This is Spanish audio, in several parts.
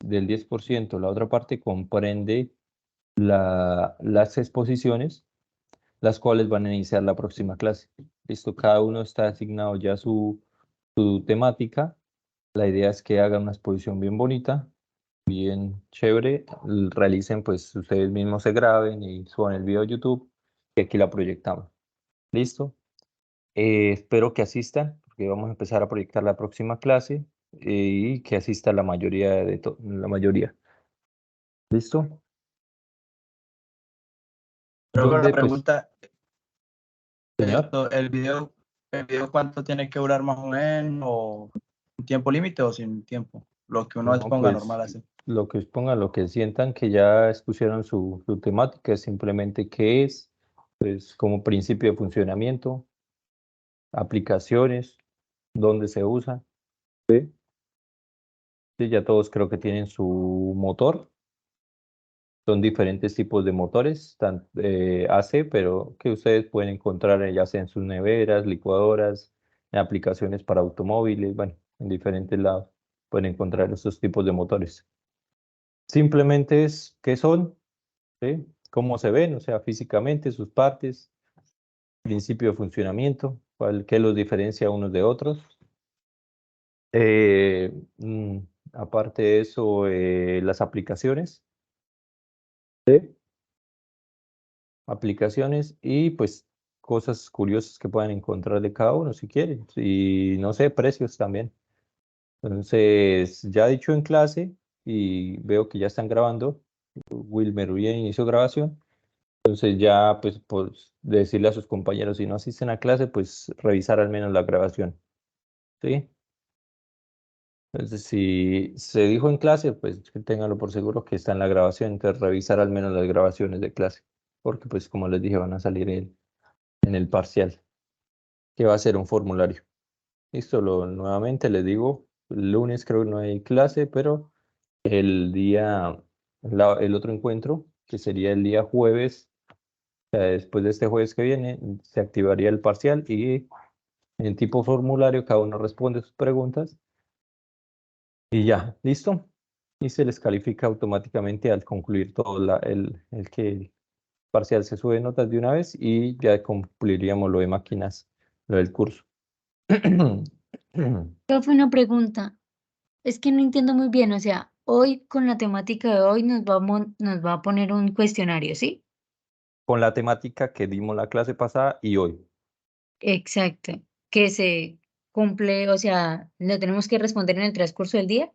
del 10%, la otra parte comprende las exposiciones, las cuales van a iniciar la próxima clase. Listo, cada uno está asignado ya su temática. La idea es que hagan una exposición bien bonita, bien chévere, realicen, pues ustedes mismos se graben y suban el video a YouTube, y aquí la proyectamos. ¿Listo? Espero que asistan, porque vamos a empezar a proyectar la próxima clase y que asista la mayoría la mayoría. ¿Listo? Pero con la ¿Dónde, pues, pregunta, señor? el video cuánto tiene que durar más o menos, o un tiempo límite o sin tiempo, lo que uno No, exponga pues normal así. lo que expongan, lo que sientan que ya expusieron su temática, es simplemente qué es, pues como principio de funcionamiento, aplicaciones, dónde se usa. ¿Sí? Sí, ya todos creo que tienen su motor. Son diferentes tipos de motores, AC, pero que ustedes pueden encontrar ya sea en sus neveras, licuadoras, en aplicaciones para automóviles, bueno, en diferentes lados pueden encontrar estos tipos de motores. Simplemente es qué son, ¿sí? Cómo se ven, o sea, físicamente, sus partes, principio de funcionamiento, qué los diferencia unos de otros. Eh, mm, Aparte de eso, las aplicaciones. ¿Sí? Aplicaciones y pues cosas curiosas que puedan encontrar de cada uno si quieren. Y no sé, precios también. Entonces, ya dicho en clase y veo que ya están grabando, Wilmer bien inició grabación. Entonces ya pues decirle a sus compañeros si no asisten a clase, pues revisar al menos la grabación. ¿Sí? Entonces, si se dijo en clase, pues que ténganlo por seguro que está en la grabación, entonces revisar al menos las grabaciones de clase, porque pues como les dije van a salir en el parcial, que va a ser un formulario. Listo, nuevamente les digo, el lunes creo que no hay clase, pero el día, el otro encuentro, que sería el día jueves, o sea, después de este jueves que viene, se activaría el parcial y en tipo formulario cada uno responde sus preguntas y ya, ¿listo? Y se les califica automáticamente al concluir todo el que el parcial se sube notas de una vez y ya cumpliríamos lo de máquinas, lo del curso. Fue una pregunta. Es que no entiendo muy bien, o sea, hoy con la temática de hoy nos va a poner un cuestionario, ¿sí? Con la temática que dimos la clase pasada y hoy. Exacto. Que se cumple, o sea, ¿lo tenemos que responder en el transcurso del día?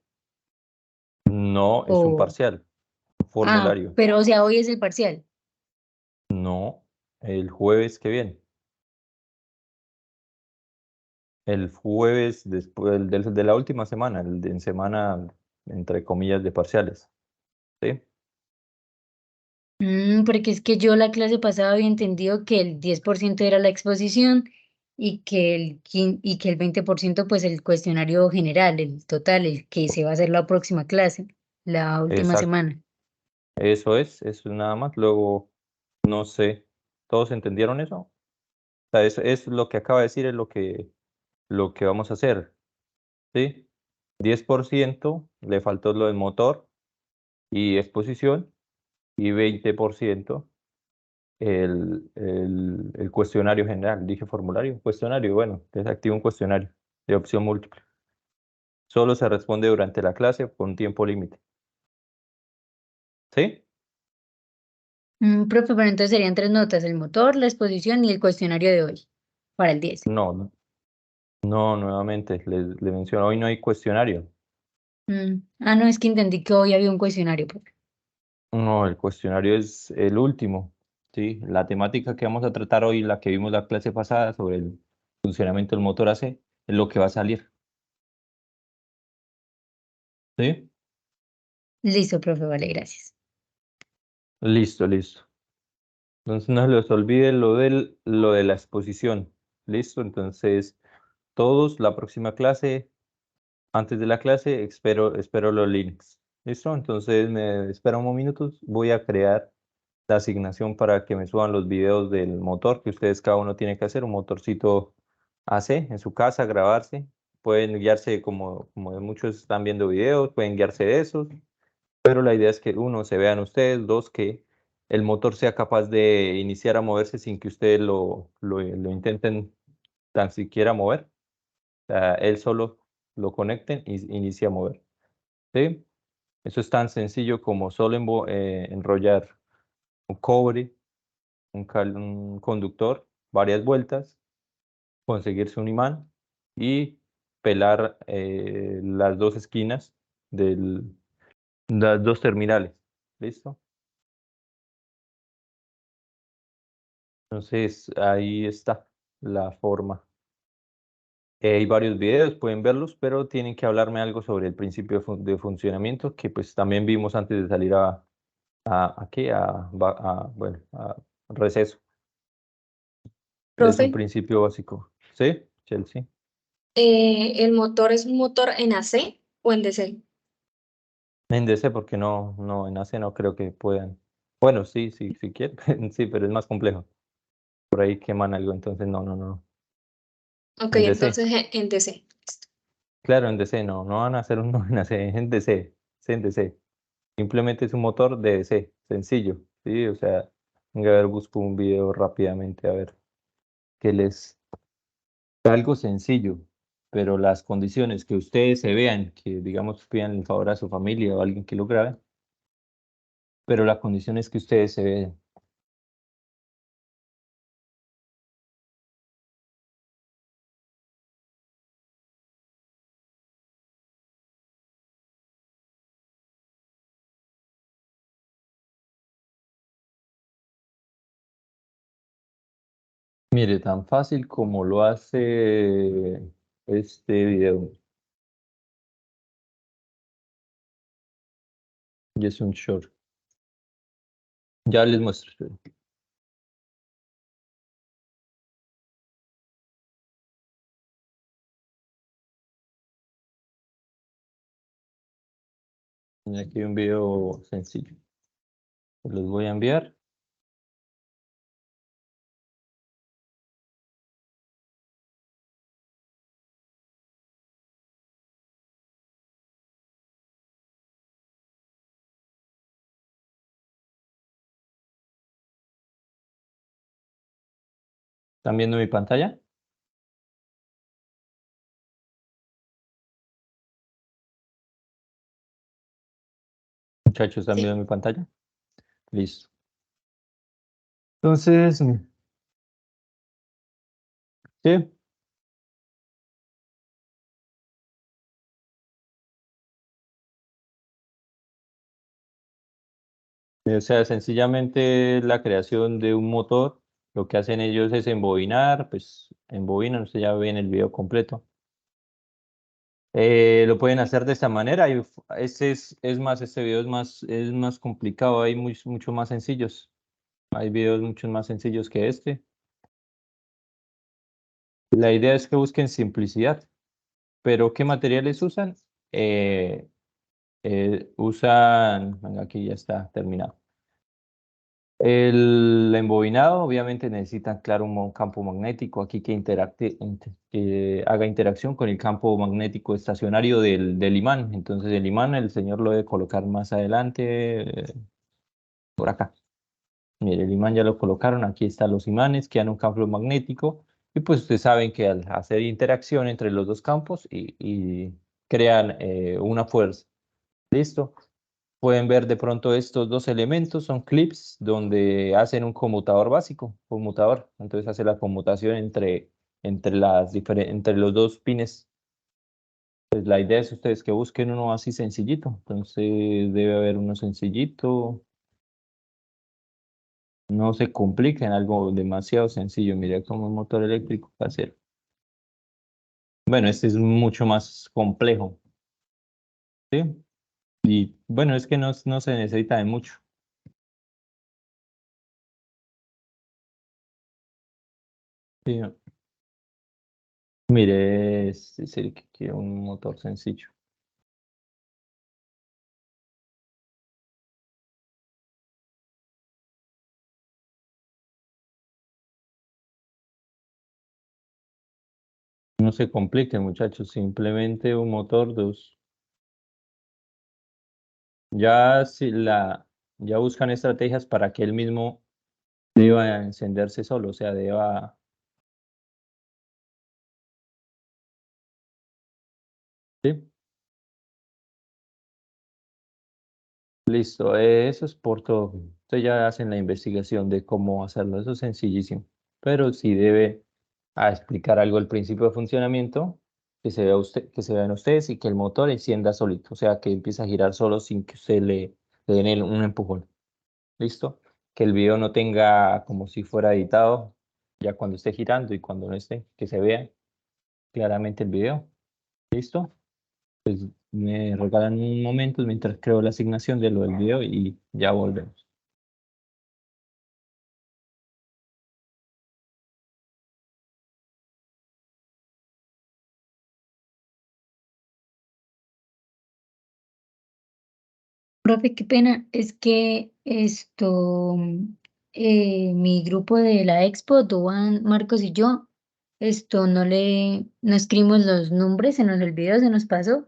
No, es un O, parcial, un formulario. pero o sea, hoy es el parcial. No, el jueves que viene. El jueves después de la última semana, en semana, entre comillas, de parciales. ¿Sí? Porque es que yo la clase pasada había entendido que el 10% era la exposición y que y que el 20% pues el cuestionario general, el total, el que se va a hacer la próxima clase, la última Exacto. semana. Eso es nada más. Luego, no sé, ¿todos entendieron eso? O sea, es lo que acaba de decir, es lo que vamos a hacer. ¿Sí? 10% le faltó lo del motor y exposición, y 20% el cuestionario general. Dije formulario, cuestionario, bueno, desactiva un cuestionario de opción múltiple. Solo se responde durante la clase con tiempo límite. ¿Sí? Profe, pero entonces serían 3 notas, el motor, la exposición y el cuestionario de hoy, para el 10. No, no, nuevamente, le menciono, hoy no hay cuestionario. No, es que entendí que hoy había un cuestionario, profe. No, el cuestionario es el último. ¿Sí? La temática que vamos a tratar hoy, la que vimos la clase pasada sobre el funcionamiento del motor AC, es lo que va a salir. ¿Sí? Listo, profe, vale, gracias. Listo, listo. Entonces no se les olvide lo de la exposición. ¿Listo? Entonces, todos, la próxima clase, antes de la clase, espero los links. ¿Listo? Entonces, me espera unos minutos. Voy a crear la asignación para que me suban los videos del motor que ustedes cada uno tiene que hacer, un motorcito AC en su casa, grabarse. Pueden guiarse como muchos están viendo videos, pueden guiarse de esos Pero la idea es que uno, se vean ustedes, dos, que el motor sea capaz de iniciar a moverse sin que ustedes lo intenten tan siquiera mover. O sea, él solo lo conecten y inicia a mover. ¿Sí? Eso es tan sencillo como solo enrollar un cobre, un conductor, varias vueltas, conseguirse un imán y pelar las dos esquinas de las dos terminales. ¿Listo? Entonces ahí está la forma. Hay varios videos, pueden verlos, pero tienen que hablarme algo sobre el principio de funcionamiento que pues también vimos antes de salir a ¿qué? Bueno, a receso. Es un Profe, principio básico. ¿Sí, Chelsea? ¿el motor es un motor en AC o en DC? En DC porque no, en AC no creo que puedan. Bueno, sí, sí, si quieren, sí, pero es más complejo. Por ahí queman algo, entonces no. Ok, En DC. entonces en DC. Claro, en DC no van a hacer uno en AC, es en DC, es en DC. Simplemente es un motor de DC, sencillo, ¿sí? O sea, venga a ver, busco un video rápidamente a ver qué les... Algo sencillo, pero las condiciones que ustedes se vean, que digamos pidan el favor a su familia o a alguien que lo grabe, pero la condición es que ustedes se vean. Mire, tan fácil como lo hace este video. Y es un short. Ya les muestro. Aquí hay un video sencillo. Los voy a enviar. ¿Están viendo mi pantalla? Muchachos, ¿están Sí. viendo mi pantalla? Listo. Entonces, sí, o sea, sencillamente la creación de un motor, lo que hacen ellos es embobinar, pues embobinan, usted ya ve en el video completo. Lo pueden hacer de esta manera. Este video es más complicado, hay mucho más sencillos. Hay videos mucho más sencillos que este. La idea es que busquen simplicidad, pero ¿qué materiales usan? Eh, venga, aquí ya está terminado. El embobinado, obviamente necesitan, claro, un campo magnético aquí que haga interacción con el campo magnético estacionario del imán. Entonces el imán el señor lo debe colocar más adelante, por acá. Mire, el imán ya lo colocaron, aquí están los imanes que dan un campo magnético y pues ustedes saben que al hacer interacción entre los dos campos y crean una fuerza. ¿Listo? Pueden ver de pronto estos dos elementos, son clips donde hacen un conmutador básico, conmutador. Entonces hace la conmutación entre los dos pines. Pues la idea es ustedes que busquen uno así sencillito. Entonces debe haber uno sencillito. No se compliquen, algo demasiado sencillo. Mira como un motor eléctrico casero. Bueno, este es mucho más complejo, ¿sí? Y bueno, es que no se necesita de mucho. Sí. Mire, es el que quiere un motor sencillo. No se compliquen, muchachos, simplemente un motor, dos. Ya si ya buscan estrategias para que él mismo deba encenderse solo, o sea, deba. ¿Sí? Listo, eso es por todo. Ustedes ya hacen la investigación de cómo hacerlo, eso es sencillísimo. Pero sí debe explicar algo al principio de funcionamiento, que se vea usted, que se vean ustedes y que el motor encienda solito, o sea, que empiece a girar solo sin que usted le den un empujón. ¿Listo? Que el video no tenga como si fuera editado, ya cuando esté girando y cuando no esté, que se vea claramente el video. ¿Listo? Me regalan un momento mientras creo la asignación de lo del video y ya volvemos. Profe, qué pena, es que mi grupo de la expo, Duan, Marcos y yo, no escribimos los nombres, se nos olvidó, se nos pasó,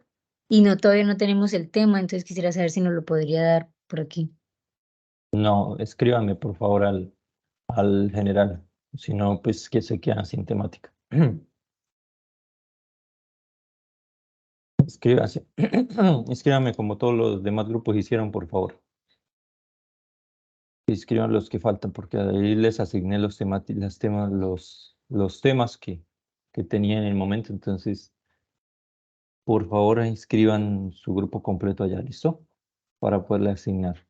y no, todavía no tenemos el tema, entonces quisiera saber si nos lo podría dar por aquí. No, escríbame por favor al general, si no, pues que se quedan sin temática. Escríbase. Escríbame como todos los demás grupos hicieron, por favor. Escriban los que faltan, porque ahí les asigné los temas que tenía en el momento. Entonces, por favor, inscriban su grupo completo allá, ¿listo? Para poderle asignar.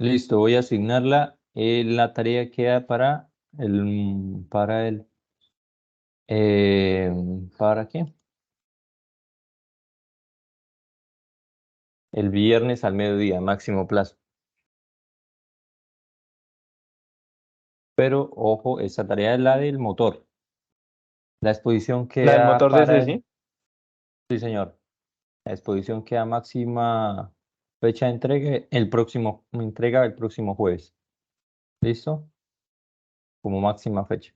Listo, voy a asignarla. La tarea queda eh, ¿para qué? El viernes al mediodía, máximo plazo. Pero ojo, esa tarea es la del motor. La exposición La del queda motor para DC, el. ¿sí? Sí, señor. La exposición queda máxima fecha de entrega el próximo jueves. ¿Listo? Como máxima fecha.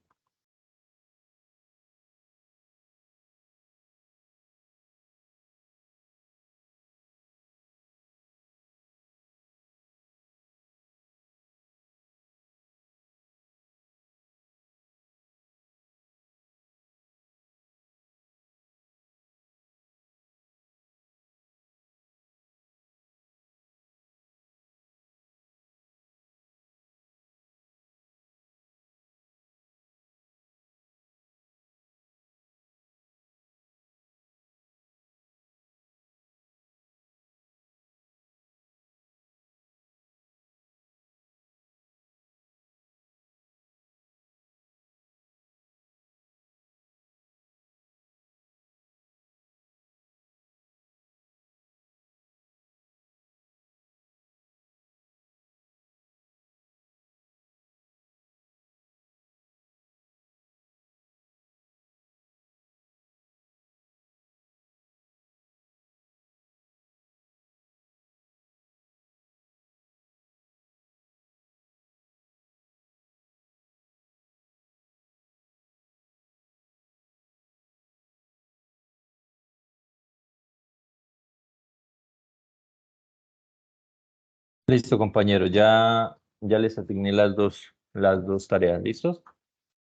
Listo, compañeros. Ya les asigné las dos tareas. ¿Listos?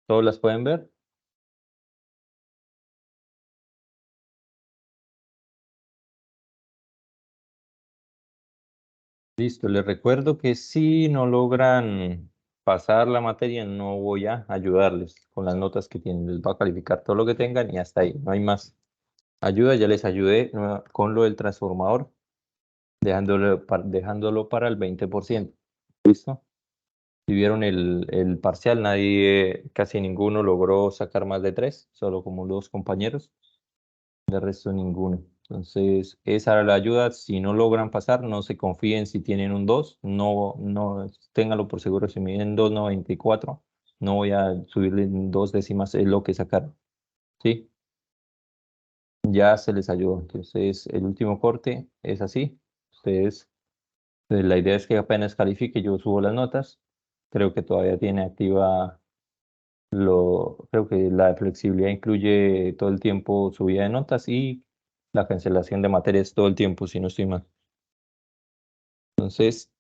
¿Todos las pueden ver? Listo. Les recuerdo que si no logran pasar la materia no voy a ayudarles con las notas que tienen, les voy a calificar todo lo que tengan y hasta ahí, no hay más ayuda. Ya les ayudé con lo del transformador, dejándolo para el 20%. ¿Listo? Si vieron el parcial, nadie, casi ninguno logró sacar más de 3, solo como 2 compañeros, de resto ninguno. Entonces, esa era la ayuda. Si no logran pasar, no se confíen si tienen un 2, no ténganlo por seguro. Si me miden 2,94, no voy a subirle 2 décimas, es lo que sacaron. ¿Sí? Ya se les ayudó. Entonces, el último corte es así. Ustedes, la idea es que apenas califique, yo subo las notas. Creo que todavía tiene activa creo que la flexibilidad incluye todo el tiempo subida de notas y la cancelación de materias todo el tiempo, si no estoy mal. Entonces,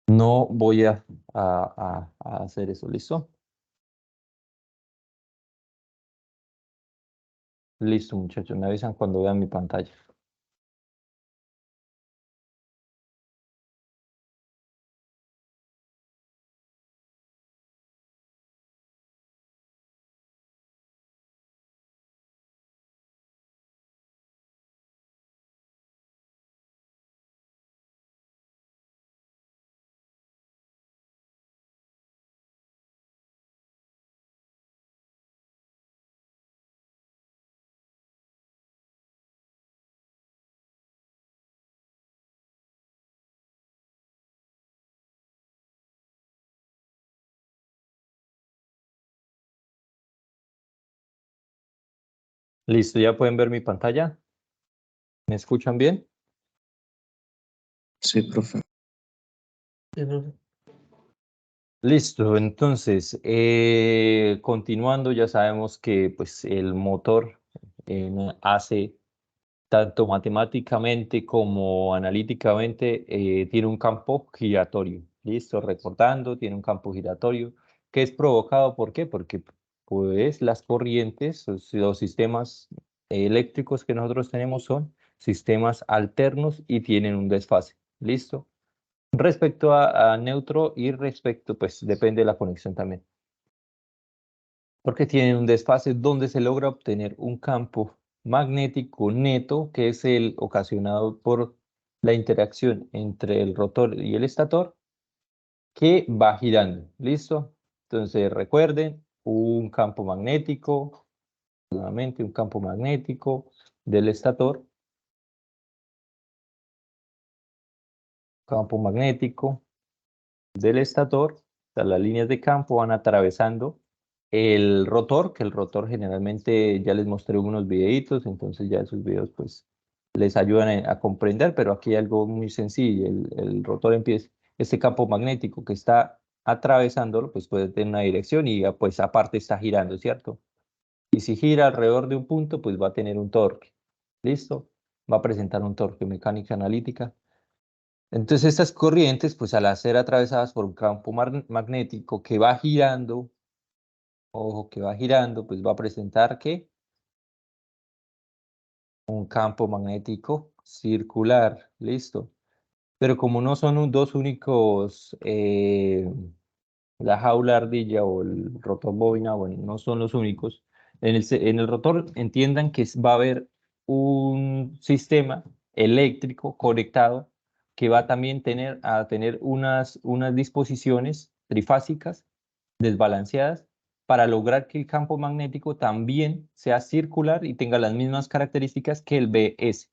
no voy a hacer eso, ¿listo? Listo, muchachos, me avisan cuando vean mi pantalla. Listo, ya pueden ver mi pantalla. ¿Me escuchan bien? Sí, profe. Listo, entonces, continuando, ya sabemos que pues, el motor hace tanto matemáticamente como analíticamente, tiene un campo giratorio. Listo, recordando, tiene un campo giratorio que es provocado, ¿por qué? Porque pues las corrientes, los sistemas eléctricos que nosotros tenemos son sistemas alternos y tienen un desfase. Listo. Respecto a neutro y respecto, pues depende de la conexión también. Porque tienen un desfase donde se logra obtener un campo magnético neto, que es el ocasionado por la interacción entre el rotor y el estator, que va girando. ¿Listo? Entonces recuerden, un campo magnético, nuevamente un campo magnético del estator, campo magnético del estator, o sea, las líneas de campo van atravesando el rotor, que el rotor generalmente ya les mostré unos videitos, entonces ya esos videos pues les ayudan a comprender, pero aquí hay algo muy sencillo, el rotor empieza, este campo magnético que está atravesándolo, pues puede tener una dirección y pues aparte está girando, ¿cierto? Y si gira alrededor de un punto, pues va a tener un torque, ¿listo? Va a presentar un torque, mecánica analítica. Entonces estas corrientes, pues al ser atravesadas por un campo magnético que va girando, ojo, que va girando, pues va a presentar ¿qué? Un campo magnético circular, listo. Pero como no son dos únicos, la jaula ardilla o el rotor bobina, bueno, no son los únicos. En el rotor entiendan que va a haber un sistema eléctrico conectado que va también a tener unas disposiciones trifásicas desbalanceadas para lograr que el campo magnético también sea circular y tenga las mismas características que el BS,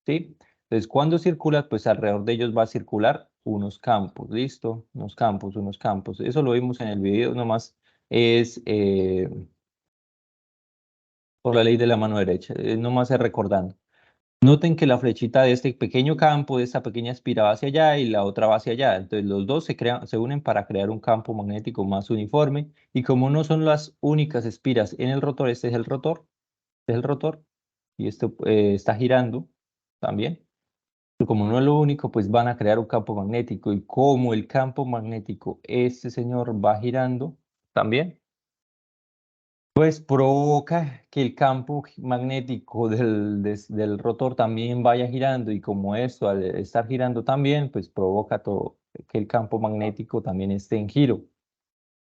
¿sí? Entonces, cuando circula, pues alrededor de ellos va a circular unos campos, ¿listo? Unos campos, unos campos. Eso lo vimos en el video, nomás es por la ley de la mano derecha, nomás es recordando. Noten que la flechita de este pequeño campo, de esta pequeña espira va hacia allá y la otra va hacia allá. Entonces los dos se unen para crear un campo magnético más uniforme. Y como no son las únicas espiras en el rotor, este es el rotor, este es el rotor, y esto está girando también. Pero como no es lo único, pues van a crear un campo magnético. Y como el campo magnético, este señor va girando también, pues provoca que el campo magnético del rotor también vaya girando y como esto al estar girando también, pues provoca todo que el campo magnético también esté en giro.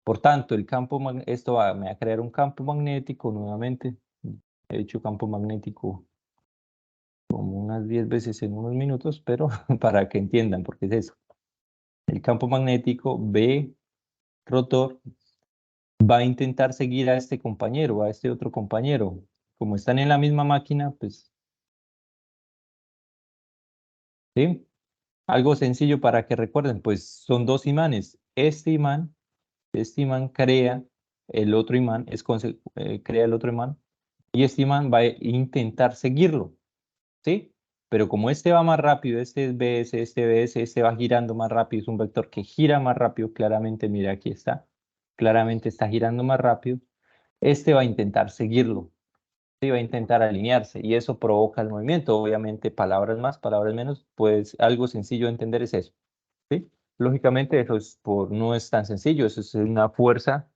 Por tanto, me va a crear un campo magnético nuevamente. He dicho campo magnético como unas 10 veces en unos minutos, pero para que entiendan por qué es eso. El campo magnético B rotor va a intentar seguir a este compañero, a este otro compañero. Como están en la misma máquina, pues, ¿sí? Algo sencillo para que recuerden, pues son dos imanes. Este imán crea el otro imán, crea el otro imán, y este imán va a intentar seguirlo, ¿sí? Pero como este va más rápido, este es BS, este va girando más rápido, es un vector que gira más rápido, claramente, mira, aquí está, claramente está girando más rápido, este va a intentar seguirlo, ¿sí? Va a intentar alinearse, y eso provoca el movimiento. Obviamente, palabras más, palabras menos, pues algo sencillo de entender es eso, ¿sí? Lógicamente, no es tan sencillo, eso es una fuerza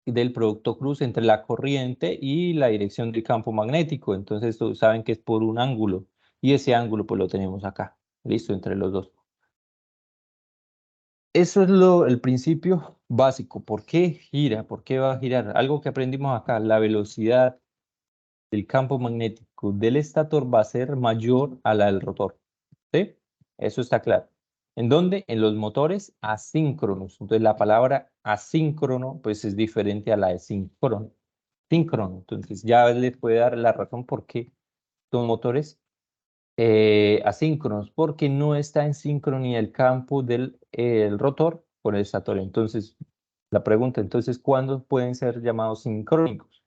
del producto cruz entre la corriente y la dirección del campo magnético. Entonces, saben que es por un ángulo, y ese ángulo pues lo tenemos acá, listo, entre los dos. Eso es el principio básico. ¿Por qué gira? ¿Por qué va a girar? Algo que aprendimos acá, la velocidad del campo magnético del estator va a ser mayor a la del rotor, ¿sí? Eso está claro. ¿En dónde? En los motores asíncronos. Entonces, la palabra asíncrono pues es diferente a la de síncrono. Entonces, ya les puede dar la razón por qué son motores asíncronos, porque no está en sincronía el campo del el rotor con el estator. Entonces, la pregunta, entonces, ¿cuándo pueden ser llamados sincrónicos?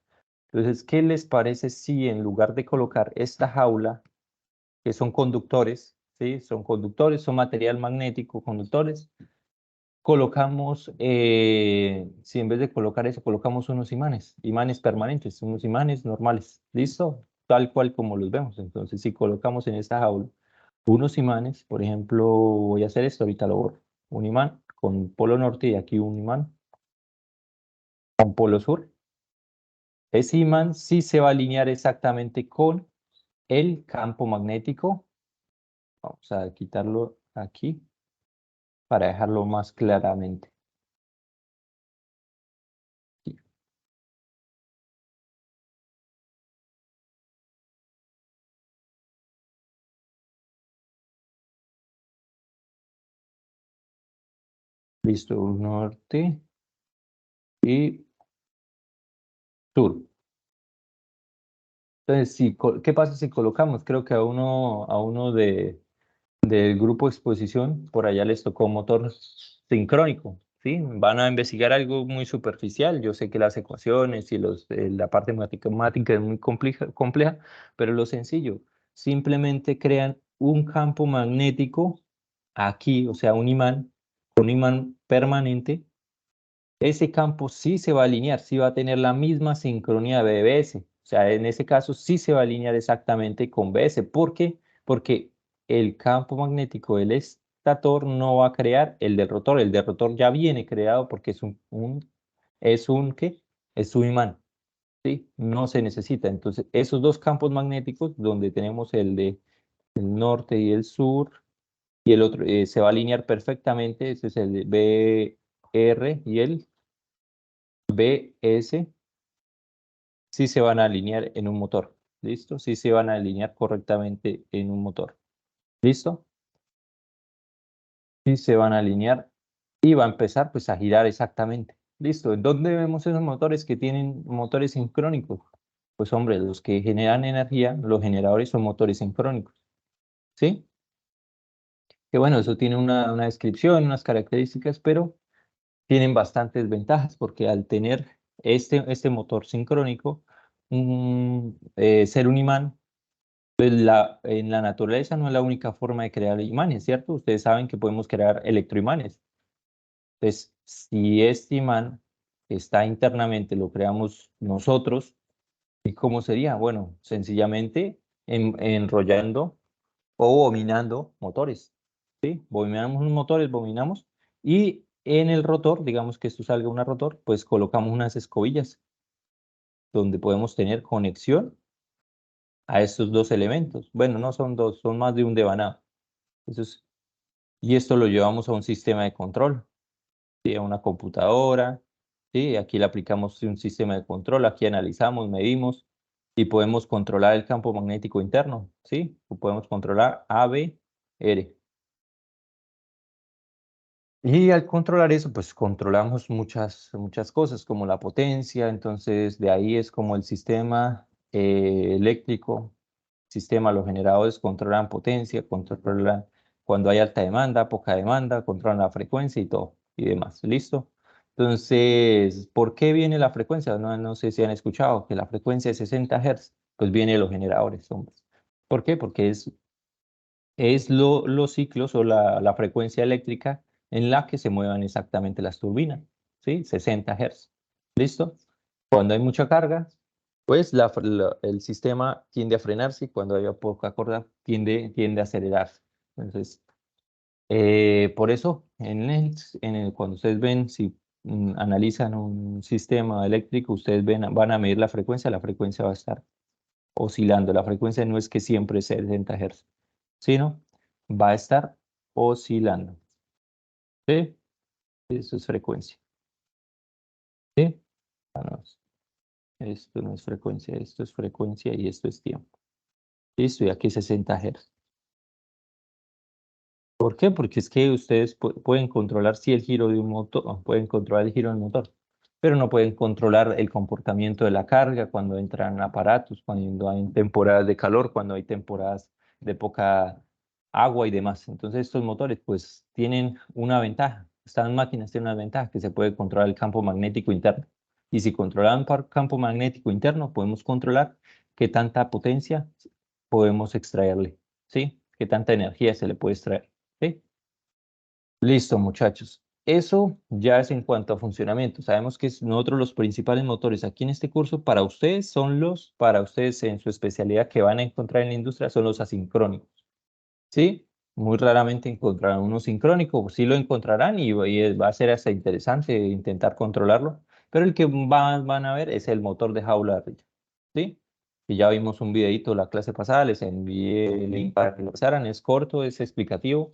Entonces, ¿qué les parece si en lugar de colocar esta jaula, que son conductores, ¿sí? Son conductores, son material magnético, conductores, colocamos, si en vez de colocar eso, colocamos unos imanes permanentes, unos imanes normales, ¿listo? Tal cual como los vemos. Entonces, si colocamos en esta jaula unos imanes, por ejemplo, voy a hacer esto, ahorita lo borro. Un imán con polo norte y aquí un imán con polo sur. Ese imán sí se va a alinear exactamente con el campo magnético. Vamos a quitarlo aquí para dejarlo más claramente. Aquí. Listo, norte y sur. Entonces, ¿qué pasa si colocamos? Creo que a uno del grupo de exposición, por allá les tocó motor sincrónico, ¿sí? Van a investigar algo muy superficial. Yo sé que las ecuaciones y la parte matemática es muy compleja, pero lo sencillo, simplemente crean un campo magnético aquí, o sea, un imán permanente. Ese campo sí se va a alinear, sí va a tener la misma sincronía de BS. O sea, en ese caso sí se va a alinear exactamente con BS. ¿Por qué? Porque el campo magnético del estator no va a crear el del rotor. El del rotor ya viene creado porque ¿qué? Es un imán, ¿sí? No se necesita. Entonces, esos dos campos magnéticos, donde tenemos el norte y el sur, y el otro se va a alinear perfectamente. Ese es el BR y el BS, sí se van a alinear en un motor. ¿Listo? Sí se van a alinear correctamente en un motor. ¿Listo? Sí se van a alinear y va a empezar pues a girar exactamente. ¿Listo? ¿En dónde vemos esos motores que tienen motores sincrónicos? Pues hombre, los que generan energía, los generadores son motores sincrónicos. ¿Sí? Que bueno, eso tiene una descripción, unas características, pero tienen bastantes ventajas porque al tener este motor sincrónico, ser un imán, pues en la naturaleza no es la única forma de crear imanes, ¿cierto? Ustedes saben que podemos crear electroimanes. Entonces, si este imán está internamente, lo creamos nosotros, ¿y cómo sería? Bueno, sencillamente enrollando o bobinando motores, ¿sí? Bobinamos unos motores, bobinamos, y en el rotor, digamos que esto salga un rotor, pues colocamos unas escobillas donde podemos tener conexión a estos dos elementos. Bueno, no son dos, son más de un devanado. Eso es y esto lo llevamos a un sistema de control, ¿sí? A una computadora, ¿sí? Aquí le aplicamos un sistema de control, aquí analizamos, medimos y podemos controlar el campo magnético interno, ¿sí? O podemos controlar A, B, R. Y al controlar eso, pues controlamos muchas cosas, como la potencia, entonces de ahí es como el sistema eléctrico, los generadores controlan potencia, controlan cuando hay alta demanda, poca demanda, controlan la frecuencia y todo, y demás, ¿listo? Entonces, ¿por qué viene la frecuencia? No sé si han escuchado que la frecuencia es 60 Hz, pues viene de los generadores, hombres. ¿Por qué? Porque es los ciclos o la frecuencia eléctrica en la que se muevan exactamente las turbinas, ¿sí? 60 Hz. ¿Listo? Cuando hay mucha carga, pues el sistema tiende a frenarse y cuando hay poca carga tiende a acelerarse. Entonces, por eso, cuando ustedes ven, si analizan un sistema eléctrico, ustedes van a medir la frecuencia va a estar oscilando. La frecuencia no es que siempre sea 60 Hz, sino va a estar oscilando. ¿Sí? Eso es frecuencia. ¿Sí? Ah, no, esto no es frecuencia, esto es frecuencia y esto es tiempo. Listo, y aquí 60 Hz. ¿Por qué? Porque es que ustedes pueden controlar si el giro de un motor, pueden controlar el giro del motor, pero no pueden controlar el comportamiento de la carga cuando entran aparatos, cuando hay temporadas de calor, cuando hay temporadas de poca agua y demás. Entonces estos motores pues tienen una ventaja. Estas máquinas tienen una ventaja que se puede controlar el campo magnético interno. Y si controlan el campo magnético interno, podemos controlar qué tanta potencia podemos extraerle, ¿sí? Qué tanta energía se le puede extraer. ¿Sí? Listo, muchachos. Eso ya es en cuanto a funcionamiento. Sabemos que nosotros los principales motores aquí en este curso para ustedes en su especialidad que van a encontrar en la industria son los asincrónicos. ¿Sí? Muy raramente encontrarán uno sincrónico, sí lo encontrarán y va a ser hasta interesante intentar controlarlo, pero el que van a ver es el motor de jaula de rilla. ¿Sí? Y ya vimos un videito la clase pasada, les envié el link para que lo usaran, es corto, es explicativo,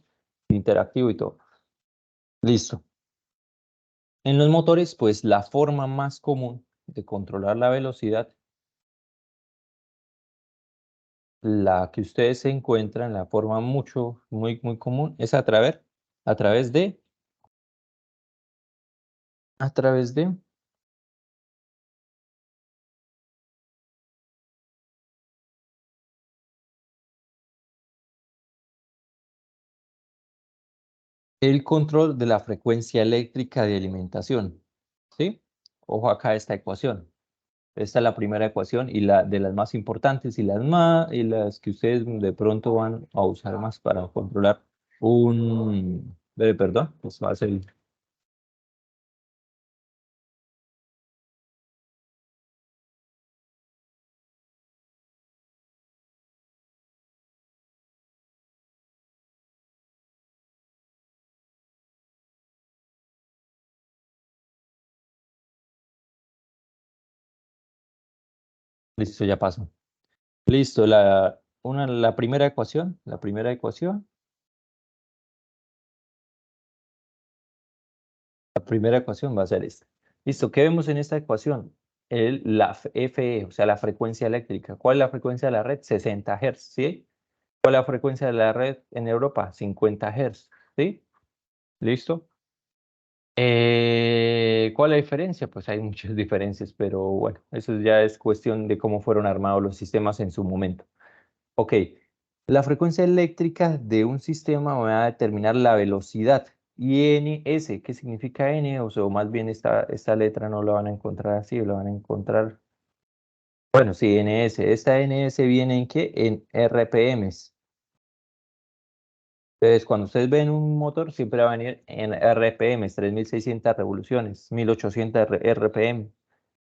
interactivo y todo. Listo. En los motores, pues la forma más común de controlar la velocidad, la que ustedes se encuentran, la forma muy común, es a través de, a través de el control de la frecuencia eléctrica de alimentación. ¿Sí? Ojo acá esta ecuación. Esta es la primera ecuación y la de las más importantes y las que ustedes de pronto van a usar más para controlar perdón, pues va a ser listo, ya pasó. Listo, la primera ecuación va a ser esta. Listo, ¿qué vemos en esta ecuación? La FE, o sea, la frecuencia eléctrica. ¿Cuál es la frecuencia de la red? 60 Hz, ¿sí? ¿Cuál es la frecuencia de la red en Europa? 50 Hz, ¿sí? ¿Listo? ¿Cuál es la diferencia? Pues hay muchas diferencias, pero bueno, eso ya es cuestión de cómo fueron armados los sistemas en su momento. Ok, la frecuencia eléctrica de un sistema va a determinar la velocidad. Y NS, ¿qué significa N? O sea, o más bien esta letra no la van a encontrar así, la van a encontrar. Bueno, sí, NS. Esta NS viene en qué? En RPMs. Entonces, cuando ustedes ven un motor, siempre va a venir en RPMs, 3600 revoluciones, 1800 RPM.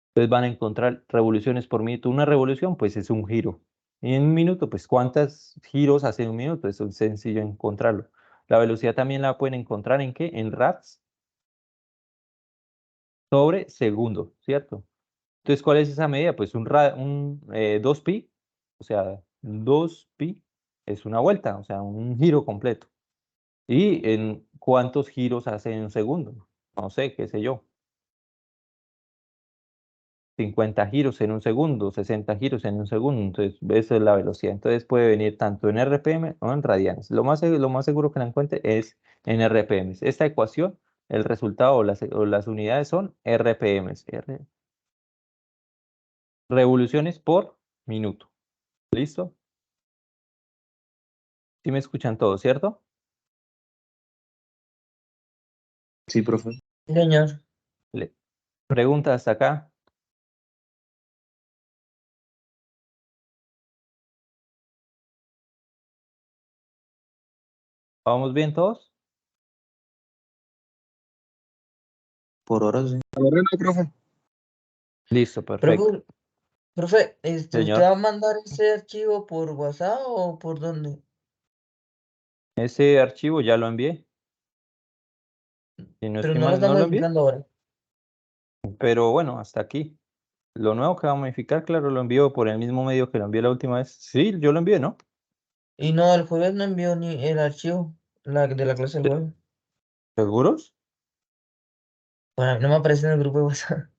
Entonces van a encontrar revoluciones por minuto. Una revolución, pues es un giro. Y en un minuto, pues ¿cuántos giros hace un minuto? Es sencillo encontrarlo. La velocidad también la pueden encontrar en qué? En rads sobre segundo, ¿cierto? Entonces, ¿cuál es esa medida? Pues 2pi, o sea, 2pi es una vuelta, o sea, un giro completo. ¿Y en cuántos giros hace en un segundo? No sé, qué sé yo. 50 giros en un segundo, 60 giros en un segundo, entonces esa es la velocidad. Entonces puede venir tanto en RPM o en radianes. Lo más seguro que la encuentre es en RPM. Esta ecuación, el resultado o las unidades son RPM, revoluciones por minuto. ¿Listo? ¿Sí me escuchan todos, cierto? Sí, profe. Señor. Preguntas hasta acá. ¿Vamos bien todos? Por ahora sí. Ahora no, profe. Listo, perfecto. Profe, ¿usted Señor, va a mandar ese archivo por WhatsApp o por dónde? ese archivo ya lo envié. Si no Pero estoy no lo mal, está no lo envié. modificando ahora. Pero bueno, hasta aquí. Lo nuevo que va a modificar, claro, lo envío por el mismo medio que lo envié la última vez. Sí, yo lo envié, ¿no? Y no, el jueves no envió ni el archivo de la clase del jueves. ¿Seguros? Bueno, a mí no me aparece en el grupo de WhatsApp.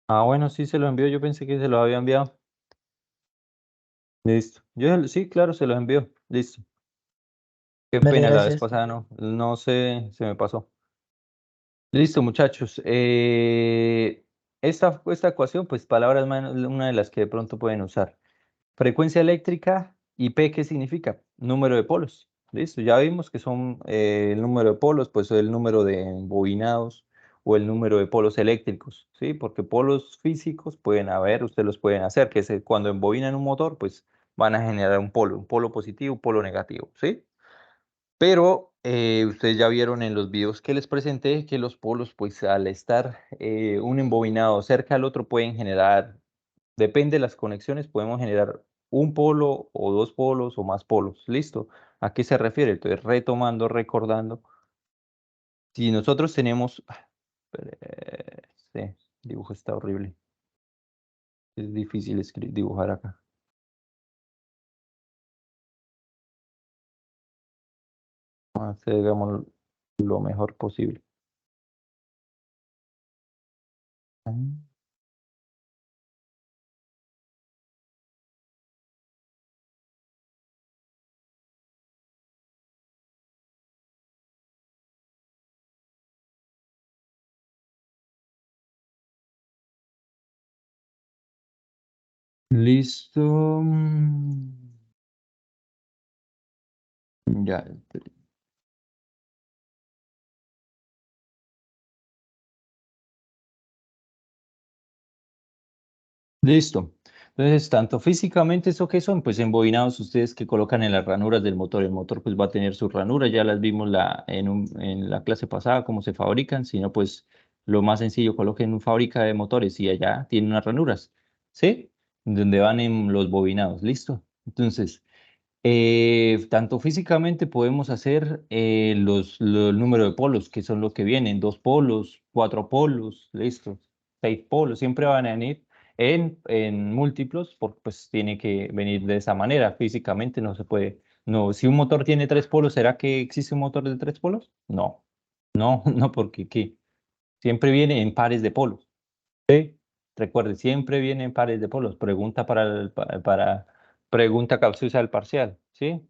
Ah, bueno, sí se lo envió. Yo pensé que se lo había enviado. Listo. Sí, claro, se lo envió. Listo. Qué Vale, pena, la vez gracias. pasada no sé, se me pasó. Listo, muchachos. Esta ecuación, pues palabras una de las que de pronto pueden usar. Frecuencia eléctrica y P, ¿qué significa? Número de polos. Listo, ya vimos que son el número de polos, pues el número de embobinados o el número de polos eléctricos, ¿sí? Porque polos físicos pueden haber, ustedes los pueden hacer, que es cuando embobinan un motor, pues van a generar un polo positivo, un polo negativo, ¿sí? Pero ustedes ya vieron en los videos que les presenté que los polos, pues al estar un embobinado cerca al otro, pueden generar, depende de las conexiones, podemos generar un polo o dos polos o más polos. ¿Listo? ¿A qué se refiere? Entonces, retomando, recordando, si nosotros tenemos, este dibujo está horrible, es difícil dibujar acá. Hagamos lo mejor posible. Listo. Ya. Listo. Entonces, tanto físicamente, ¿eso qué son? Pues embobinados ustedes que colocan en las ranuras del motor. El motor pues va a tener sus ranuras, ya las vimos en la clase pasada, cómo se fabrican. Si no, pues lo más sencillo, coloquen una fábrica de motores y allá tienen unas ranuras, ¿sí? Donde van en los bobinados. ¿Listo? Entonces, tanto físicamente podemos hacer el número de polos, que son lo que vienen, 2 polos, 4 polos, listo, 6 polos, siempre van a venir en múltiplos, porque pues tiene que venir de esa manera, físicamente no se puede, no, si un motor tiene 3 polos, ¿será que existe un motor de 3 polos? No, no, no, porque ¿qué? Siempre viene en pares de polos, ¿sí? Recuerde, siempre viene en pares de polos, pregunta pregunta capciosa del parcial, ¿sí?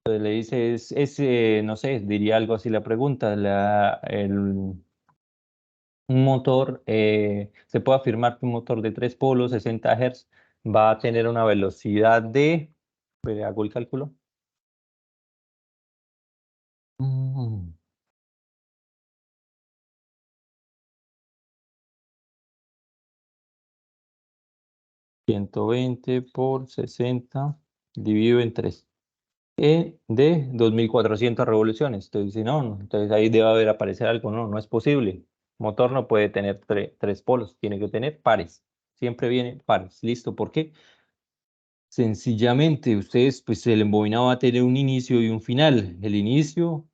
Le dice, no sé, diría algo así la pregunta, un motor, se puede afirmar que un motor de 3 polos, 60 Hz, va a tener una velocidad de, hago el cálculo. 120 por 60 dividido en 3. De 2400 revoluciones. Entonces, si no, entonces ahí debe haber aparecer algo. No, no es posible. Motor no puede tener 3 polos, tiene que tener pares. Siempre viene pares. ¿Listo? ¿Por qué? Sencillamente, ustedes, pues el embobinado va a tener un inicio y un final. El inicio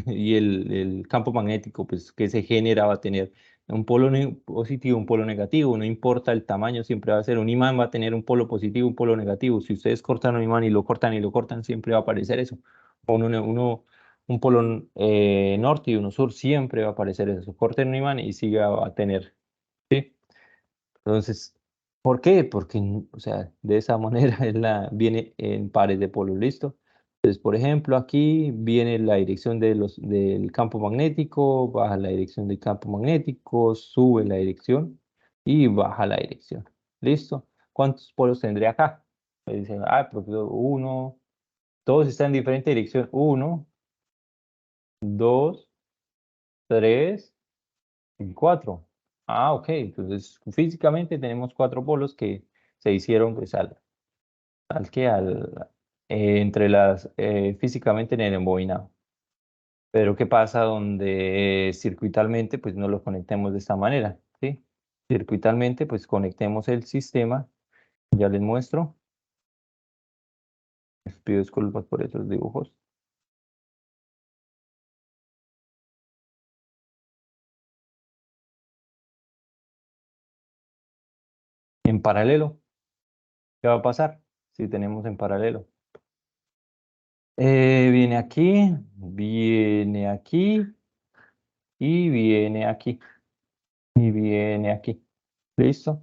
y el campo magnético, pues que se genera va a tener un polo positivo, un polo negativo, no importa el tamaño, siempre va a ser un imán, va a tener un polo positivo, un polo negativo. Si ustedes cortan un imán y lo cortan, siempre va a aparecer eso. O un polo norte y uno sur, siempre va a aparecer eso. Corten un imán y siga a tener, ¿sí? Entonces, ¿por qué? Porque, o sea, de esa manera viene en pares de polos, ¿listo? Entonces, por ejemplo, aquí viene la dirección del campo magnético, baja la dirección del campo magnético, sube la dirección y baja la dirección. ¿Listo? ¿Cuántos polos tendré acá? Me dicen, profesor, uno, todos están en diferente dirección. 1, 2, 3 y 4. Ok, entonces físicamente tenemos 4 polos que se hicieron pues al que al entre las físicamente en el embobinado. Pero ¿qué pasa donde circuitalmente pues no lo conectemos de esta manera? ¿Sí? Circuitalmente pues conectemos el sistema, ya les muestro. Les pido disculpas por esos dibujos. En paralelo, ¿qué va a pasar si tenemos en paralelo? Viene aquí y viene aquí y viene aquí. ¿Listo?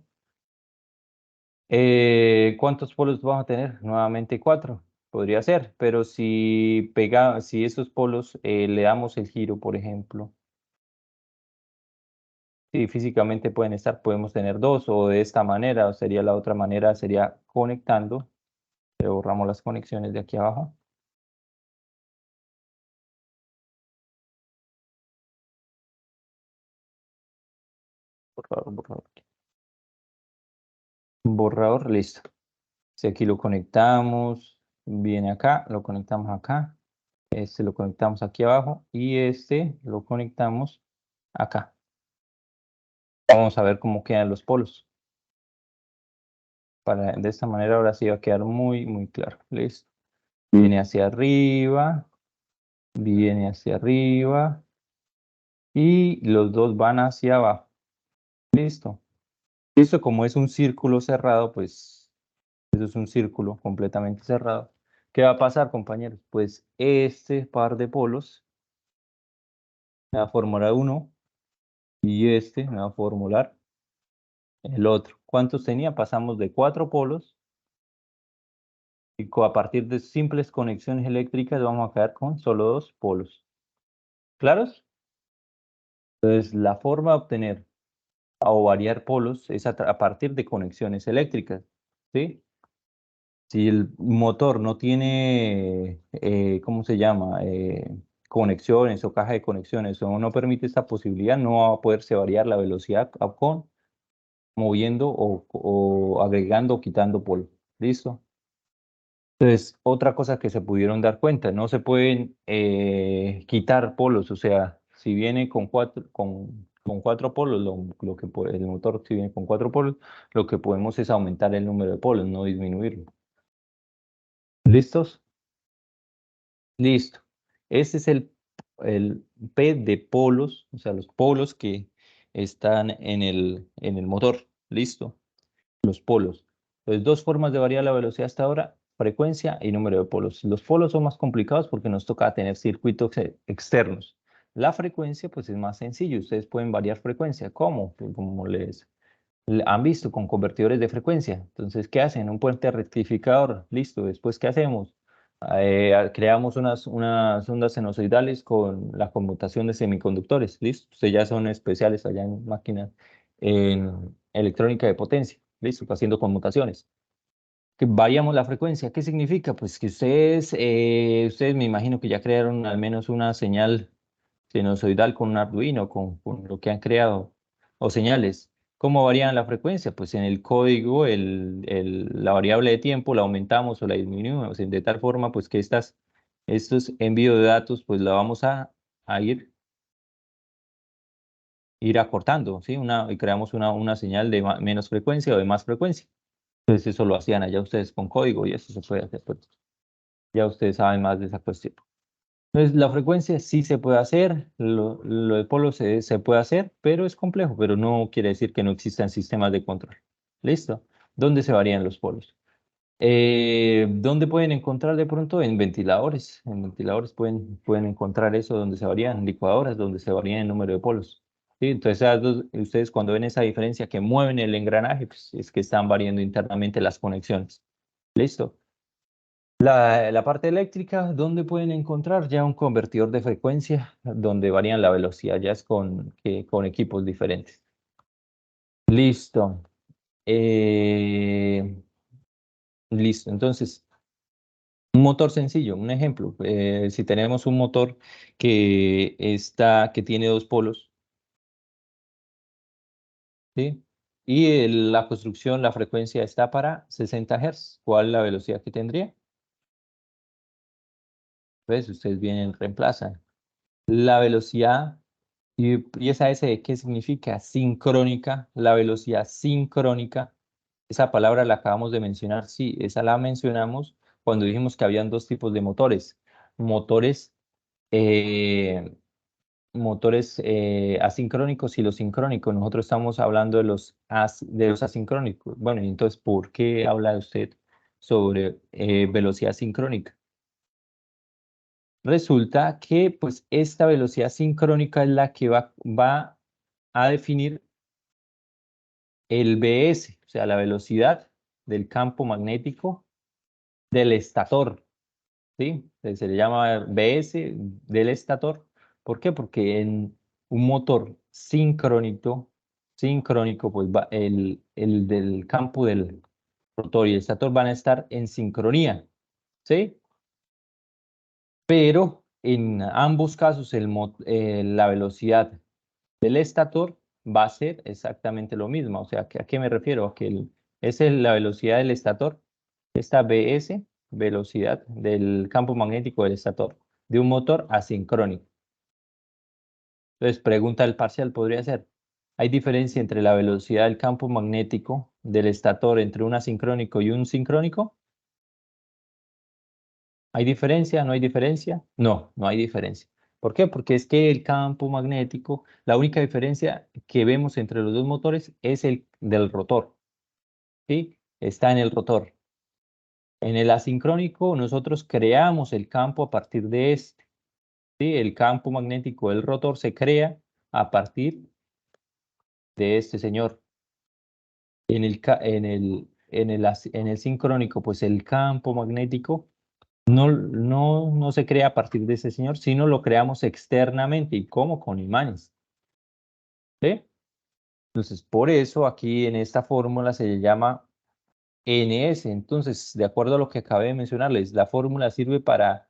¿Cuántos polos vamos a tener? Nuevamente 4. Podría ser, pero si esos polos le damos el giro, por ejemplo, si físicamente pueden estar, podemos tener 2 o de esta manera, o sería la otra manera, sería conectando. Le borramos las conexiones de aquí abajo. Borrador. Borrador, listo. Si aquí lo conectamos, viene acá, lo conectamos acá, este lo conectamos aquí abajo y este lo conectamos acá. Vamos a ver cómo quedan los polos. De esta manera ahora sí va a quedar muy, muy claro. Listo. Viene hacia arriba, viene hacia arriba y los dos van hacia abajo. Listo. Listo, como es un círculo cerrado, pues eso es un círculo completamente cerrado. ¿Qué va a pasar, compañeros? Pues este par de polos me va a formular uno y este me va a formular el otro. ¿Cuántos tenía? Pasamos de 4 polos y a partir de simples conexiones eléctricas vamos a quedar con solo 2 polos. ¿Claros? Entonces, la forma de obtener o variar polos es a partir de conexiones eléctricas, ¿sí? Si el motor no tiene, ¿cómo se llama? Conexiones o caja de conexiones o no permite esta posibilidad, no va a poderse variar la velocidad con moviendo o agregando o quitando polo. ¿Listo? Entonces, otra cosa que se pudieron dar cuenta, no se pueden quitar polos, o sea, si viene con cuatro polos, el motor si viene con 4 polos, lo que podemos es aumentar el número de polos, no disminuirlo. ¿Listos? Listo. Este es el P de polos, o sea, los polos que están en el motor. ¿Listo? Los polos. Entonces, 2 formas de variar la velocidad hasta ahora, frecuencia y número de polos. Los polos son más complicados porque nos toca tener circuitos externos. La frecuencia, pues es más sencillo. Ustedes pueden variar frecuencia. ¿Cómo? Pues, como han visto con convertidores de frecuencia. Entonces, ¿qué hacen? Un puente rectificador. Listo. Después, ¿qué hacemos? Creamos unas ondas sinusoidales con la conmutación de semiconductores. Listo. Ustedes ya son especiales allá en máquinas, en electrónica de potencia. Listo. Haciendo conmutaciones. Que variamos la frecuencia. ¿Qué significa? Pues que ustedes me imagino que ya crearon al menos una señal sinusoidal con un Arduino, con lo que han creado, o señales. ¿Cómo varían la frecuencia? Pues en el código, la variable de tiempo la aumentamos o la disminuimos de tal forma pues que estos envíos de datos pues la vamos a ir acortando, ¿sí? Y creamos una señal de menos frecuencia o de más frecuencia. Entonces eso lo hacían allá ustedes con código y eso se puede hacer. Pues, ya ustedes saben más de esa cuestión. Entonces, la frecuencia sí se puede hacer, lo de polos se puede hacer, pero es complejo, pero no quiere decir que no existan sistemas de control. ¿Listo? ¿Dónde se varían los polos? ¿Dónde pueden encontrar de pronto? En ventiladores. En ventiladores pueden encontrar eso donde se varían, licuadoras donde se varían el número de polos. ¿Sí? Entonces, ustedes cuando ven esa diferencia que mueven el engranaje, pues es que están variando internamente las conexiones. ¿Listo? La parte eléctrica, ¿dónde pueden encontrar? Ya un convertidor de frecuencia, donde varían la velocidad, ya es con equipos diferentes. Listo. Listo. Entonces, un motor sencillo, un ejemplo. Si tenemos un motor que tiene dos polos, ¿sí? Y la construcción, la frecuencia está para 60 Hz. ¿Cuál es la velocidad que tendría? Pues ustedes vienen, reemplazan. La velocidad, y esa S, ¿qué significa? Sincrónica, la velocidad sincrónica. Esa palabra la acabamos de mencionar, sí, esa la mencionamos cuando dijimos que habían dos tipos de motores. Motores, eh, motores asincrónicos y los sincrónicos. Nosotros estamos hablando de los asincrónicos. Bueno, y entonces, ¿por qué habla usted sobre velocidad sincrónica? Resulta que pues esta velocidad sincrónica es la que va a definir el BS, o sea, la velocidad del campo magnético del estator, ¿sí? Se le llama BS del estator. ¿Por qué? Porque en un motor sincrónico, pues el del campo del rotor y el estator van a estar en sincronía, ¿sí? Pero en ambos casos la velocidad del estator va a ser exactamente lo mismo. O sea, ¿a qué me refiero? A que esa es la velocidad del estator, esta BS, velocidad del campo magnético del estator, de un motor asincrónico. Entonces, pregunta del parcial podría ser, ¿hay diferencia entre la velocidad del campo magnético del estator entre un asincrónico y un sincrónico? ¿Hay diferencia? ¿No hay diferencia? No, no hay diferencia. ¿Por qué? Porque es que el campo magnético, la única diferencia que vemos entre los dos motores es el del rotor, ¿sí? Está en el rotor. En el asincrónico nosotros creamos el campo a partir de este, ¿sí? El campo magnético del rotor se crea a partir de este señor. En el sincrónico, pues el campo magnético no se crea a partir de ese señor, sino lo creamos externamente. ¿Y cómo? Con imanes. ¿Sí? Entonces, por eso aquí en esta fórmula se le llama NS. Entonces, de acuerdo a lo que acabé de mencionarles, ¿la fórmula sirve para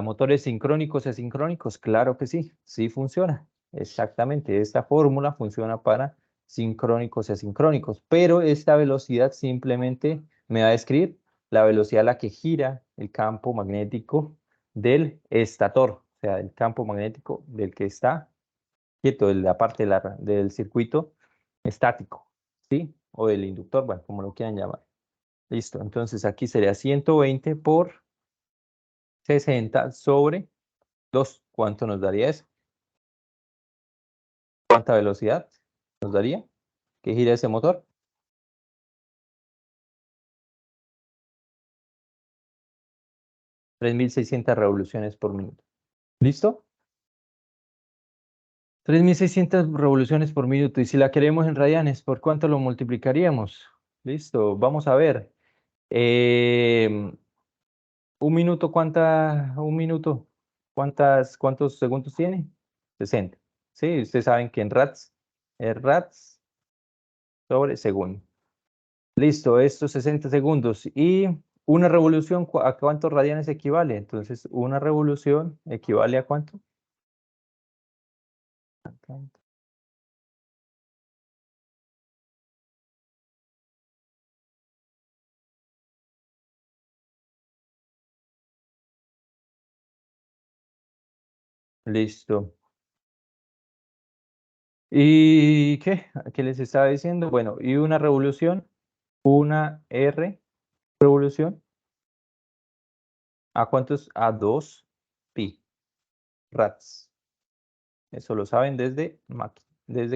motores sincrónicos y asincrónicos? Claro que sí, sí funciona. Exactamente, esta fórmula funciona para sincrónicos y asincrónicos, pero esta velocidad simplemente me va a describir la velocidad a la que gira el campo magnético del estator, o sea, el campo magnético del que está quieto, de la parte del circuito estático, ¿sí? O del inductor, bueno, como lo quieran llamar. Listo, entonces aquí sería 120 por 60 sobre 2. ¿Cuánto nos daría eso? ¿Cuánta velocidad nos daría que gira ese motor? 3.600 revoluciones por minuto. ¿Listo? 3.600 revoluciones por minuto. Y si la queremos en radianes, ¿por cuánto lo multiplicaríamos? Listo, vamos a ver. Un minuto, ¿cuántos segundos tiene? 60. Sí, ustedes saben que en rats es rats sobre segundo. Listo, estos 60 segundos. Y una revolución, ¿a cuántos radianes equivale? Entonces, una revolución equivale ¿a cuánto? Listo. ¿Y qué? ¿Qué les estaba diciendo? Bueno, y una revolución, una R revolución. ¿A cuántos? A 2 pi, rats. Eso lo saben desde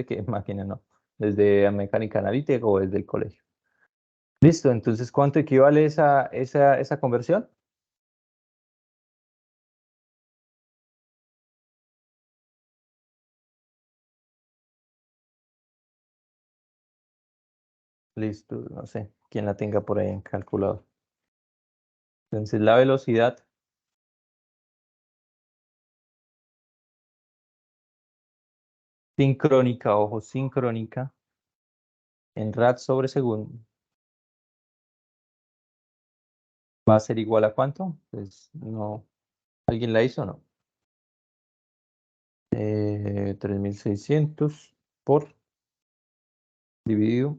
que máquina no, desde mecánica analítica o desde el colegio. Listo, entonces, ¿cuánto equivale esa conversión? Listo, no sé, quién la tenga por ahí en calculador. Entonces, la velocidad sincrónica, ojo, sincrónica, en rad sobre segundo, va a ser igual a ¿cuánto? Pues no, ¿alguien la hizo o no? 3600 por dividido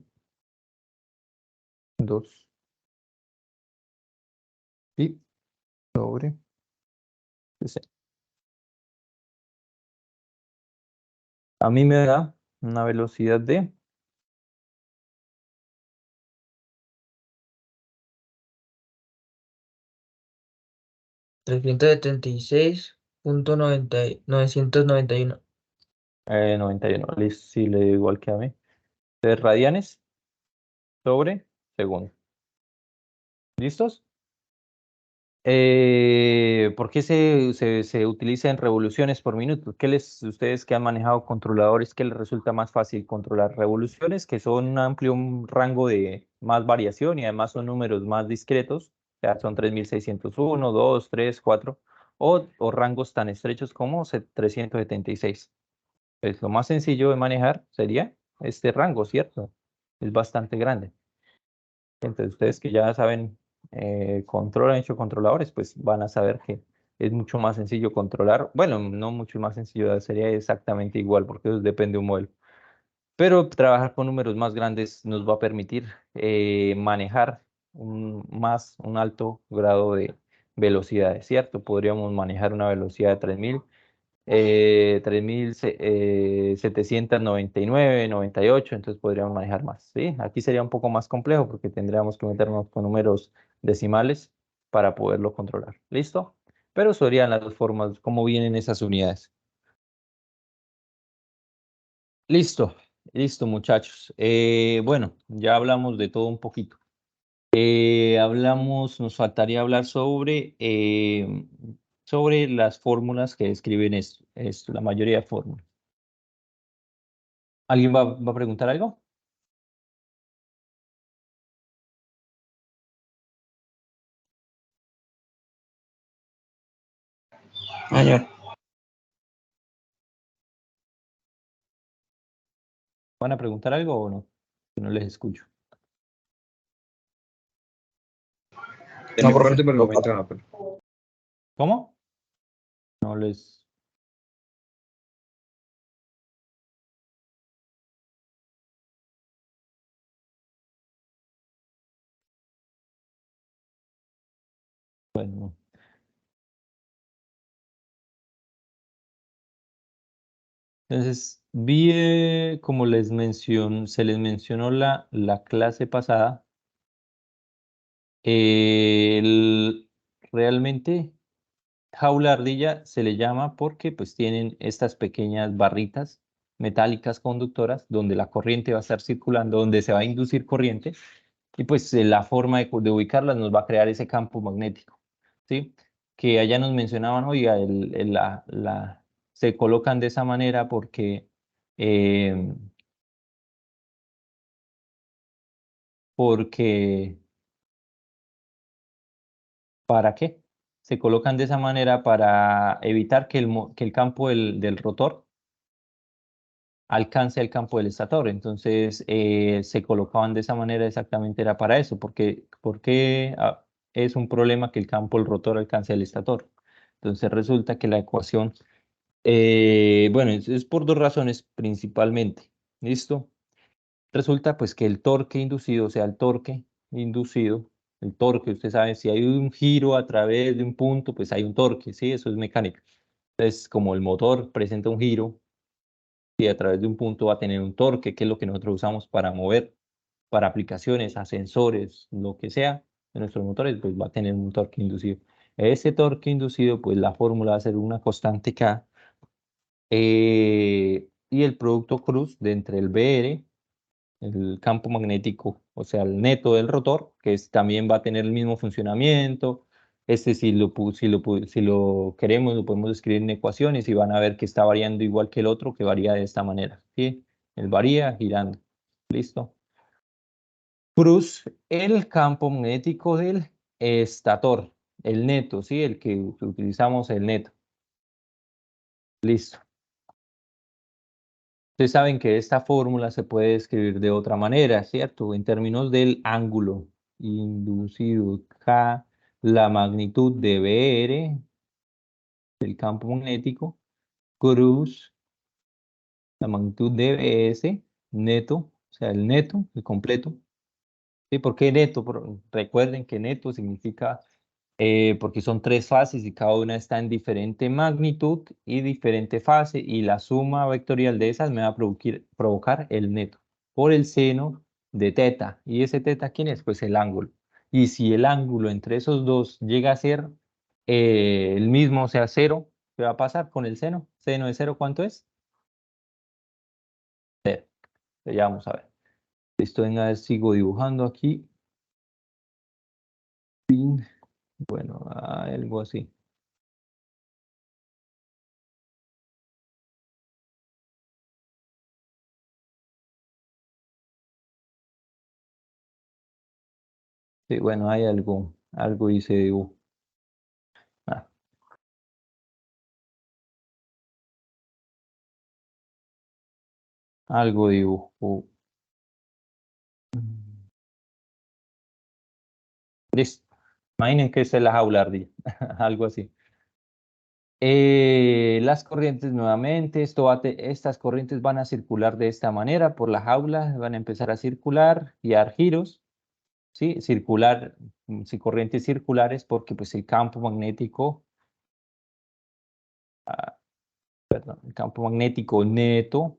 2 pi sobre 60. A mí me da una velocidad de 376.991. 91. Listo, sí, le digo igual que a mí. De radianes sobre segundo. ¿Listos? ¿Por qué se utiliza en revoluciones por minuto? Ustedes que han manejado controladores, qué les resulta más fácil controlar? Revoluciones, que son un amplio rango de más variación y además son números más discretos, o sea, son 3601, 2, 3, 4, o rangos tan estrechos como 376. Pues lo más sencillo de manejar sería este rango, ¿cierto? Es bastante grande. Entonces, ustedes que ya saben, han hecho controladores, pues van a saber que es mucho más sencillo controlar. Bueno, no mucho más sencillo, sería exactamente igual, porque eso depende de un modelo. Pero trabajar con números más grandes nos va a permitir manejar un alto grado de velocidades, ¿cierto? Podríamos manejar una velocidad de 3.799, 98, entonces podríamos manejar más, ¿sí? Aquí sería un poco más complejo porque tendríamos que meternos con números decimales para poderlo controlar. ¿Listo? Pero serían las dos formas, cómo vienen esas unidades. Listo, listo, muchachos. Bueno, ya hablamos de todo un poquito. Nos faltaría hablar sobre las fórmulas que describen esto, la mayoría de fórmulas. ¿Alguien va a preguntar algo? Señor. ¿Van a preguntar algo o no? Que no les escucho. No, profe. ¿Cómo? No les... Bueno. Entonces, como se les mencionó la clase pasada, realmente jaula ardilla se le llama porque pues tienen estas pequeñas barritas metálicas conductoras donde la corriente va a estar circulando, donde se va a inducir corriente y pues la forma de ubicarlas nos va a crear ese campo magnético, ¿sí? Que allá nos mencionaban, oiga, se colocan de esa manera eh, porque, ¿para qué? Se colocan de esa manera para evitar que el campo del rotor alcance al campo del estator. Entonces, se colocaban de esa manera exactamente era para eso, porque es un problema que el campo del rotor alcance al estator. Entonces, resulta que la ecuación, bueno, es por dos razones principalmente. ¿Listo? Resulta pues que el torque inducido, o sea, el torque, usted sabe, si hay un giro a través de un punto, pues hay un torque, ¿sí? Eso es mecánica. Entonces, como el motor presenta un giro, y a través de un punto va a tener un torque, que es lo que nosotros usamos para mover, para aplicaciones, ascensores, lo que sea de nuestros motores, pues va a tener un torque inducido. ese torque inducido, pues la fórmula va a ser una constante K, y el producto cruz de entre el BR, el campo magnético, o sea, el neto del rotor, que también va a tener el mismo funcionamiento. Este, si lo queremos, lo podemos escribir en ecuaciones y van a ver que está variando igual que el otro, que varía de esta manera. ¿Sí? Él varía girando. ¿Listo? Cruz, el campo magnético del estator, el neto, ¿sí? El que utilizamos, el neto. Listo. Ustedes saben que esta fórmula se puede escribir de otra manera, ¿cierto? En términos del ángulo inducido K, la magnitud de BR del campo magnético, cruz, la magnitud de BS, neto, o sea, el neto, el completo. ¿Sí? ¿Por qué neto? Recuerden que neto significa porque son tres fases y cada una está en diferente magnitud y diferente fase, y la suma vectorial de esas me va a provocar el neto por el seno de teta. ¿Y ese teta quién es? Pues el ángulo. Y si el ángulo entre esos dos llega a ser el mismo, o sea, cero, ¿qué va a pasar con el seno? ¿Seno de cero cuánto es? Cero. Ya vamos a ver. Listo, venga, sigo dibujando aquí. Bueno, algo así. Sí, bueno, hay algo hice dibujo. Ah, algo dibujo. Listo. Imaginen que esta es la jaula ardilla, algo así. Las corrientes nuevamente, estas corrientes van a circular de esta manera por la jaula, van a empezar a circular y a dar giros, ¿sí? Circular, sí, corrientes circulares porque pues el campo magnético, perdón, el campo magnético neto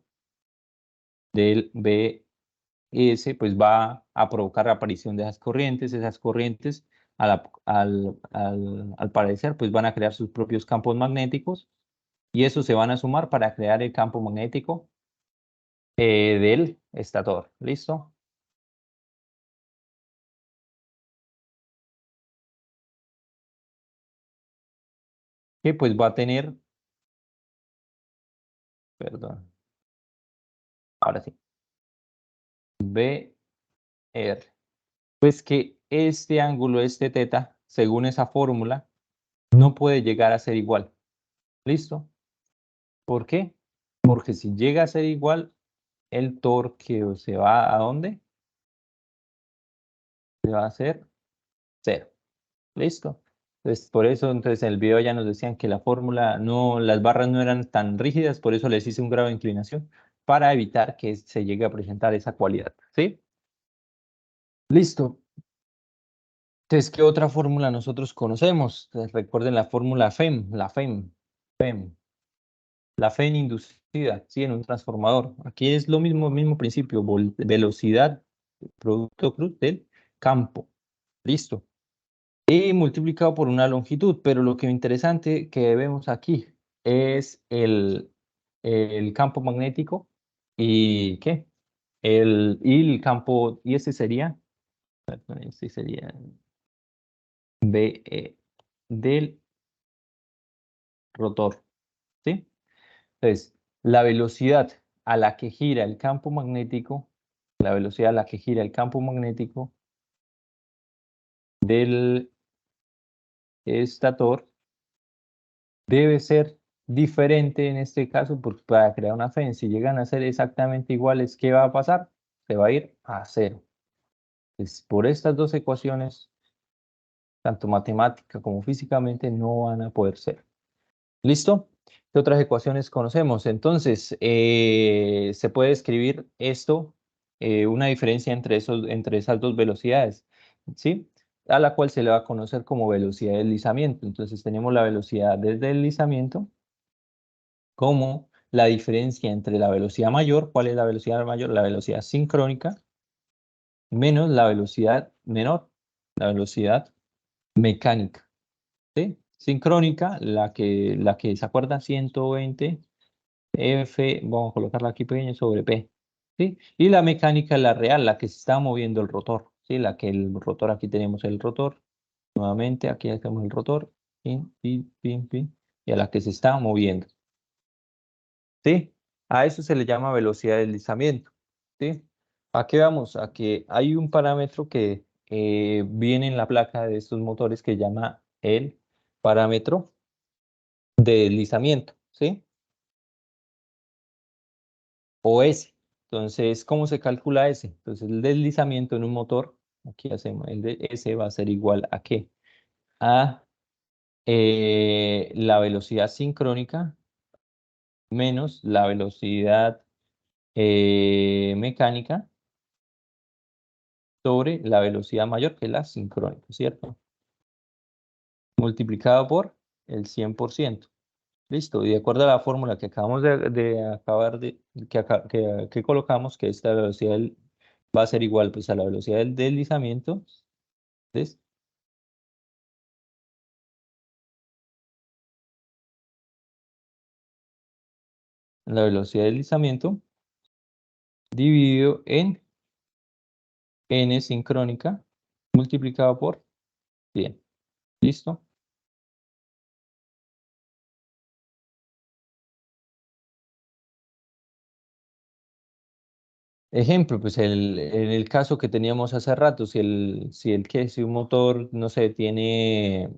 del BS pues va a provocar la aparición de esas corrientes al parecer pues van a crear sus propios campos magnéticos y esos se van a sumar para crear el campo magnético del estator. ¿Listo? Que pues va a tener, perdón, ahora sí, BR. Pues que este ángulo, este teta, según esa fórmula, no puede llegar a ser igual. ¿Listo? ¿Por qué? Porque si llega a ser igual, el torque se va ¿a dónde? Se va a hacer cero. ¿Listo? Entonces, por eso, entonces en el video ya nos decían que la fórmula no, las barras no eran tan rígidas, por eso les hice un grado de inclinación para evitar que se llegue a presentar esa cualidad. ¿Sí? Listo. Entonces, ¿qué otra fórmula nosotros conocemos? Entonces, recuerden la fórmula FEM, FEM, la FEM inducida, ¿sí? En un transformador. Aquí es lo mismo, mismo principio, velocidad, producto cruz del campo. Listo. Y multiplicado por una longitud, pero lo que es interesante que vemos aquí es el campo magnético y ¿qué? Y el campo, y ese sería, perdón, ese sería del rotor, ¿sí? Entonces, la velocidad a la que gira el campo magnético, la velocidad a la que gira el campo magnético del estator debe ser diferente en este caso, porque para crear una FEM, si llegan a ser exactamente iguales, ¿qué va a pasar? Se va a ir a cero. Entonces, por estas dos ecuaciones, tanto matemática como físicamente, no van a poder ser. ¿Listo? ¿Qué otras ecuaciones conocemos? Entonces, se puede escribir esto, una diferencia entre esas dos velocidades, ¿sí? A la cual se le va a conocer como velocidad de deslizamiento. Entonces, tenemos la velocidad del deslizamiento como la diferencia entre la velocidad mayor, ¿cuál es la velocidad mayor? La velocidad sincrónica, menos la velocidad menor, la velocidad mecánica. ¿sí? Sincrónica, la que se acuerda, 120 F, vamos a colocarla aquí pequeña sobre P, ¿sí? Y la mecánica es la real, la que se está moviendo el rotor, ¿sí? La que el rotor, aquí tenemos el rotor, nuevamente aquí hacemos el rotor, pin, pin, pin, pin, y a la que se está moviendo, ¿sí? A eso se le llama velocidad de deslizamiento, ¿sí? ¿A qué vamos? A que hay un parámetro que viene en la placa de estos motores que llama el parámetro de deslizamiento, ¿sí? O S. Entonces, ¿cómo se calcula S? Entonces, el deslizamiento en un motor, aquí hacemos el de S va a ser igual a ¿qué? A la velocidad sincrónica menos la velocidad mecánica sobre la velocidad mayor que es la sincrónica, ¿cierto? Multiplicado por el 100%. Listo, y de acuerdo a la fórmula que acabamos de acabar de, que colocamos, que esta velocidad va a ser igual pues a la velocidad del deslizamiento, ¿ves? La velocidad de deslizamiento dividido en n sincrónica multiplicado por 100. ¿Listo? Ejemplo, pues en el caso que teníamos hace rato, si un motor, no sé, tiene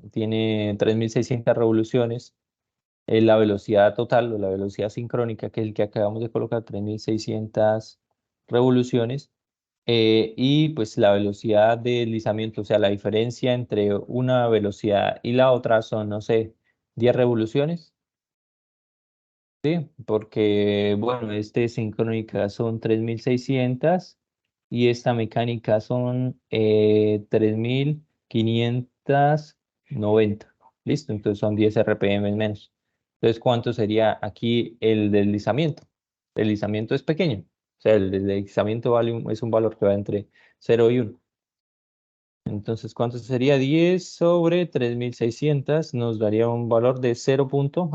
3600 revoluciones, la velocidad total o la velocidad sincrónica, que es el que acabamos de colocar, 3600 revoluciones, y pues la velocidad de deslizamiento, o sea, la diferencia entre una velocidad y la otra son, no sé, 10 revoluciones. Sí, porque, bueno, este sincrónica son 3600 y esta mecánica son 3590. Listo, entonces son 10 RPM menos. Entonces, ¿cuánto sería aquí el deslizamiento? El deslizamiento es pequeño. O sea, el deslizamiento es un valor que va entre 0 y 1. Entonces, ¿cuánto sería? 10 sobre 3600 nos daría un valor de 0.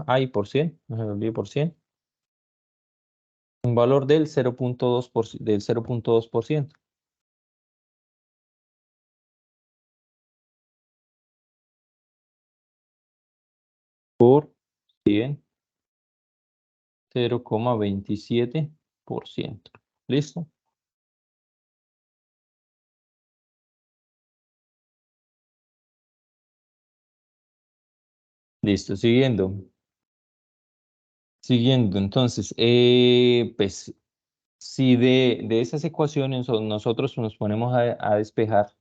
Ay, por 100, no se me olvide por 100. Un valor del 0.2%. Por 100, 0,27%. ¿Listo? Listo, siguiendo. Siguiendo, entonces, pues si de esas ecuaciones nosotros nos ponemos a despejar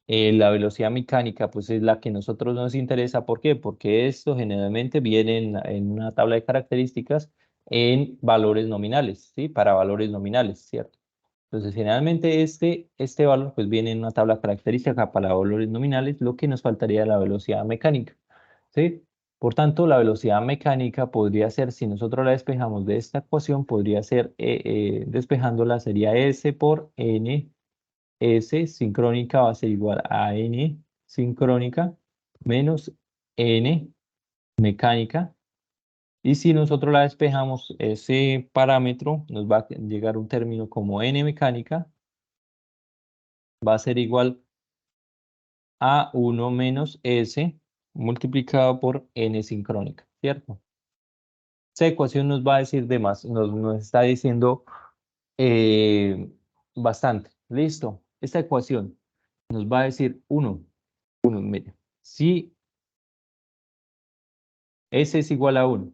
la velocidad mecánica, pues es la que a nosotros nos interesa. ¿Por qué? Porque esto generalmente viene en una tabla de características en valores nominales, ¿sí? Para valores nominales, ¿cierto? Entonces, generalmente este valor pues viene en una tabla característica para valores nominales, lo que nos faltaría es la velocidad mecánica, ¿sí? Por tanto, la velocidad mecánica podría ser, si nosotros la despejamos de esta ecuación, podría ser, despejándola sería S por N, S sincrónica va a ser igual a N sincrónica menos N mecánica. Y si nosotros la despejamos, ese parámetro nos va a llegar un término como N mecánica, va a ser igual a 1 menos S multiplicado por N sincrónica, ¿cierto? Esta ecuación nos va a decir de más, nos está diciendo bastante. Listo. Esta ecuación nos va a decir 1, mire, si S es igual a 1,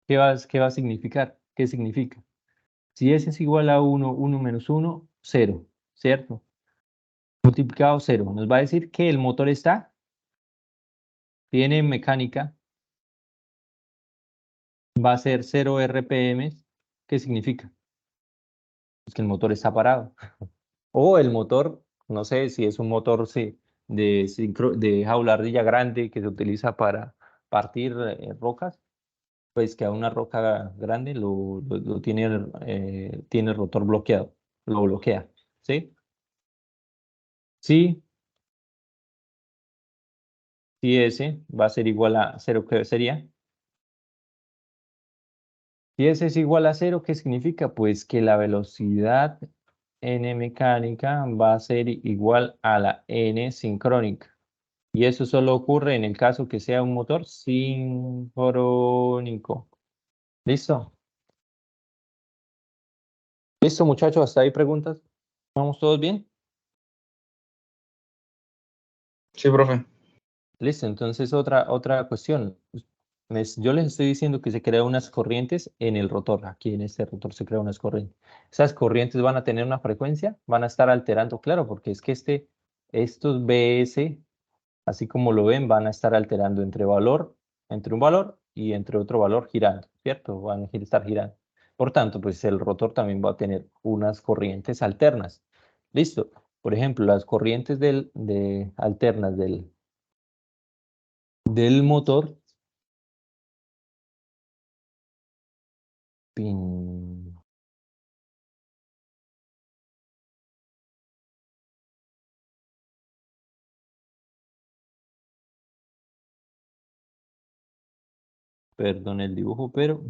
qué va a significar? ¿Qué significa? Si S es igual a 1, 1 menos 1, 0, ¿cierto? Multiplicado 0, nos va a decir que el motor tiene mecánica, va a ser 0 RPM. ¿Qué significa? Pues que el motor está parado. O el motor, no sé si es un motor sí, de jaulardilla grande que se utiliza para partir rocas, pues que a una roca grande lo tiene el rotor bloqueado, lo bloquea, ¿sí? Sí, Si S va a ser igual a 0, ¿qué sería? Si S es igual a 0, ¿qué significa? Pues que la velocidad n mecánica va a ser igual a la n sincrónica. Y eso solo ocurre en el caso que sea un motor sincrónico. ¿Listo? ¿Listo, muchachos? ¿Hasta ahí preguntas? ¿Vamos todos bien? Sí, profe. Listo, entonces otra cuestión. Yo les estoy diciendo que se crean unas corrientes en el rotor. Aquí en este rotor se crean unas corrientes. Esas corrientes van a tener una frecuencia, van a estar alterando, claro, porque es que estos BS, así como lo ven, van a estar alterando entre un valor y entre otro valor girando, ¿cierto? Van a estar girando. Por tanto, pues el rotor también va a tener unas corrientes alternas. Listo. Por ejemplo, las corrientes alternas del motor. Pin. Perdón el dibujo, pero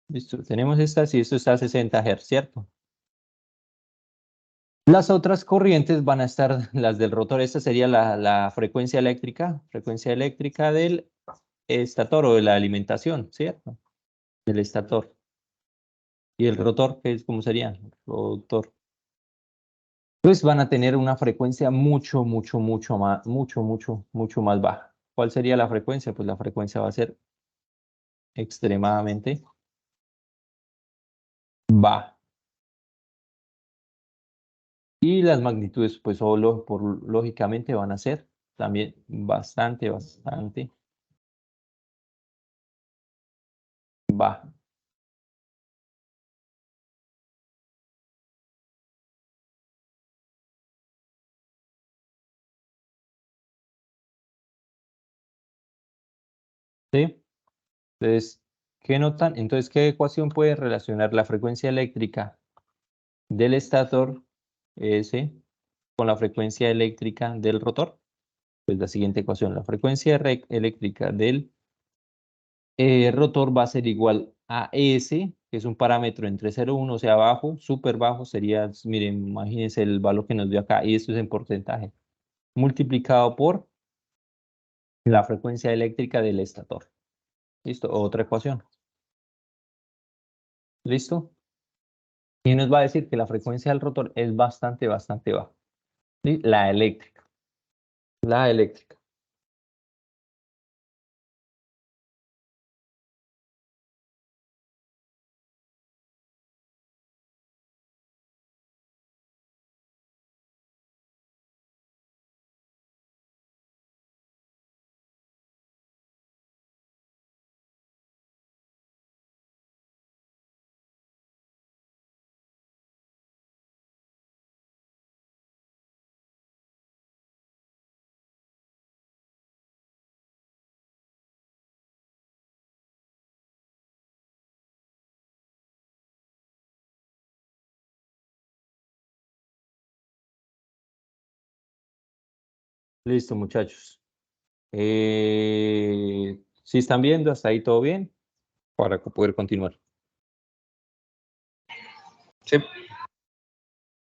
listo. Tenemos estas y esto está a 60 Hz, ¿cierto? Las otras corrientes van a estar las del rotor. Esta sería la frecuencia eléctrica del estator o de la alimentación, ¿cierto? Del estator. Y el rotor, ¿qué es? ¿Cómo sería? Rotor. Pues van a tener una frecuencia mucho más baja. ¿Cuál sería la frecuencia? Pues la frecuencia va a ser extremadamente baja. Y las magnitudes, pues solo lógicamente van a ser también bastante bajas. ¿Sí? Entonces, ¿qué notan? Entonces, ¿qué ecuación puede relacionar la frecuencia eléctrica del estator S con la frecuencia eléctrica del rotor? Pues la siguiente ecuación, la frecuencia eléctrica del rotor va a ser igual a S, que es un parámetro entre 0 y 1, o sea, bajo, súper bajo, sería, miren, imagínense el valor que nos dio acá, y esto es en porcentaje, multiplicado por la frecuencia eléctrica del estator. ¿Listo? Otra ecuación. ¿Listo? Y nos va a decir que la frecuencia del rotor es bastante baja. ¿Sí? La eléctrica. La eléctrica. Listo, muchachos. Si están viendo, hasta ahí todo bien, para poder continuar. Sí.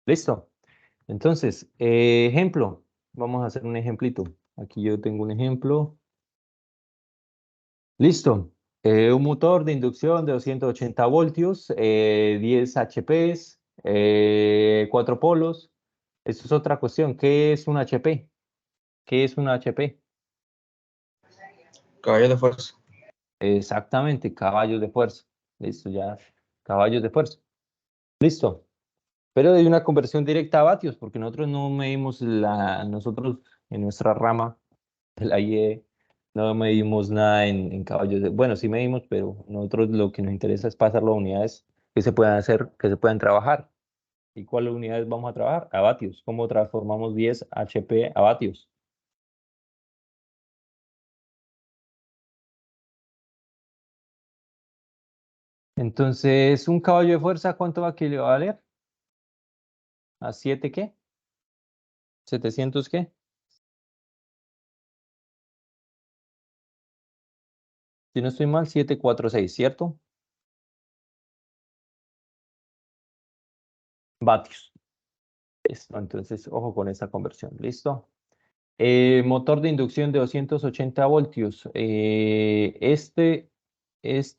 Listo. Entonces, ejemplo. Vamos a hacer un ejemplito. Aquí yo tengo un ejemplo. Listo. Un motor de inducción de 280 voltios, 10 HPs, 4 polos. Esto es otra cuestión. ¿Qué es un HP? ¿Qué es un HP? Caballo de fuerza. Exactamente, caballos de fuerza. Listo, ya. Caballos de fuerza. Listo. Pero de una conversión directa a vatios, porque nosotros no medimos nosotros en nuestra rama, el IE, no medimos nada en caballos. Bueno, sí medimos, pero nosotros lo que nos interesa es pasarlo a unidades que se puedan hacer, que se puedan trabajar. ¿Y cuáles unidades vamos a trabajar? A vatios. ¿Cómo transformamos 10 HP a vatios? Entonces, un caballo de fuerza, ¿cuánto va a valer? ¿A 7 qué? ¿700 qué? Si no estoy mal, 746, ¿cierto? Vatios. Listo, entonces, ojo con esta conversión. ¿Listo? Motor de inducción de 280 voltios. Este es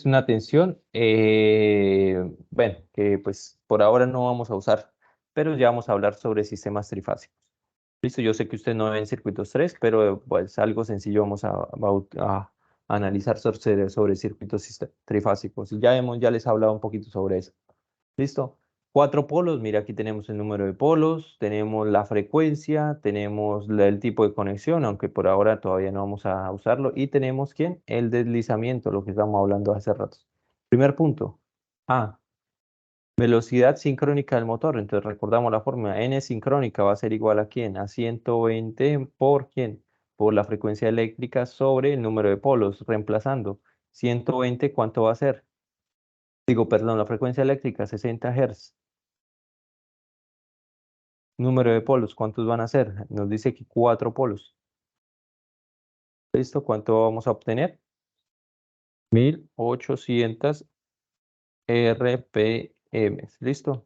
una tensión, bueno, que pues por ahora no vamos a usar, pero ya vamos a hablar sobre sistemas trifásicos. Listo, yo sé que usted no ve en circuitos 3, pero pues algo sencillo vamos a analizar sobre circuitos trifásicos. Y ya les he hablado un poquito sobre eso. ¿Listo? 4 polos, mira, aquí tenemos el número de polos, tenemos la frecuencia, tenemos el tipo de conexión, aunque por ahora todavía no vamos a usarlo, y tenemos, ¿quién? El deslizamiento, lo que estamos hablando hace rato. Primer punto, A, velocidad sincrónica del motor, entonces recordamos la fórmula, N sincrónica va a ser igual a ¿quién? A 120 por ¿quién? Por la frecuencia eléctrica sobre el número de polos, reemplazando. 120, ¿cuánto va a ser? Digo, perdón, la frecuencia eléctrica, 60 Hz. Número de polos, ¿cuántos van a ser? Nos dice que 4 polos. ¿Listo? ¿Cuánto vamos a obtener? 1800 RPM. ¿Listo?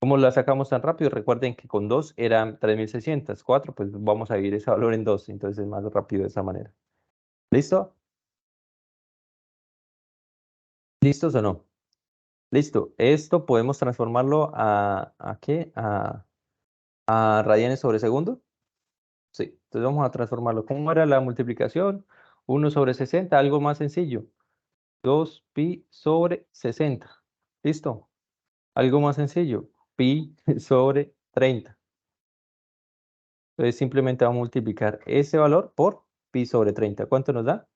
¿Cómo la sacamos tan rápido? Recuerden que con 2 eran 3600. 4, pues vamos a dividir ese valor en 2. Entonces es más rápido de esa manera. ¿Listo? ¿Listos o no? Listo. Esto podemos transformarlo ¿a qué? A radianes sobre segundo. Sí. Entonces vamos a transformarlo. ¿Cómo era la multiplicación? 1 sobre 60, algo más sencillo. 2pi sobre 60. ¿Listo? Algo más sencillo. Pi sobre 30. Entonces simplemente vamos a multiplicar ese valor por pi sobre 30. ¿Cuánto nos da?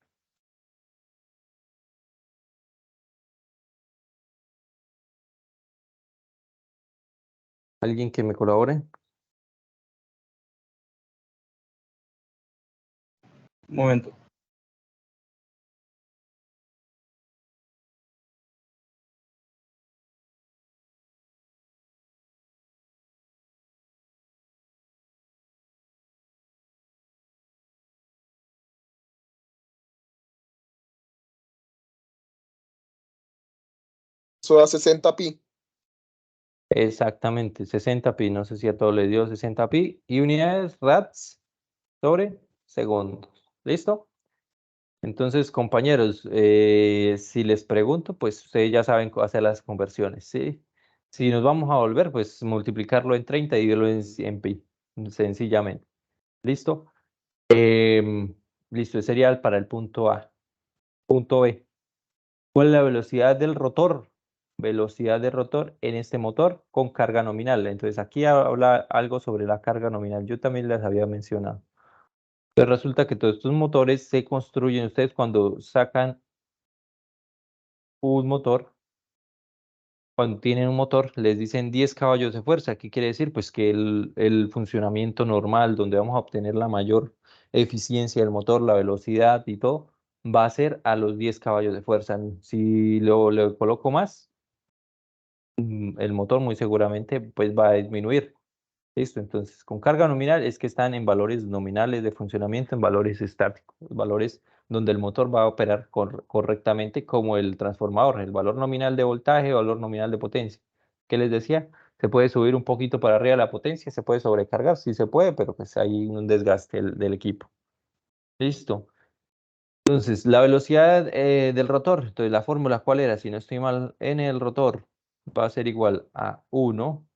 ¿Alguien que me colabore? Un momento. Eso da 60 pi. Exactamente, 60 pi. No sé si a todos les dio 60 pi. Y unidades rads sobre segundos. ¿Listo? Entonces, compañeros, si les pregunto, pues ustedes ya saben hacer las conversiones, ¿sí? Si nos vamos a volver, pues multiplicarlo en 30 y dividirlo en pi, sencillamente. ¿Listo? Listo, ese sería para el punto A. Punto B. ¿Cuál es la velocidad del rotor? Velocidad del rotor en este motor con carga nominal. Entonces, aquí habla algo sobre la carga nominal. Yo también les había mencionado. Pero resulta que todos estos motores se construyen, ustedes cuando sacan un motor, cuando tienen un motor, les dicen 10 caballos de fuerza. ¿Qué quiere decir? Pues que el funcionamiento normal, donde vamos a obtener la mayor eficiencia del motor, la velocidad y todo, va a ser a los 10 caballos de fuerza. Si le coloco más, el motor muy seguramente pues va a disminuir. Listo, entonces con carga nominal es que están en valores nominales de funcionamiento, en valores estáticos, valores donde el motor va a operar correctamente como el transformador, el valor nominal de voltaje, valor nominal de potencia. ¿Qué les decía? Se puede subir un poquito para arriba la potencia, se puede sobrecargar, sí se puede, pero pues hay un desgaste del equipo. Listo. Entonces, la velocidad del rotor, entonces la fórmula cuál era, si no estoy mal, en el rotor va a ser igual a 1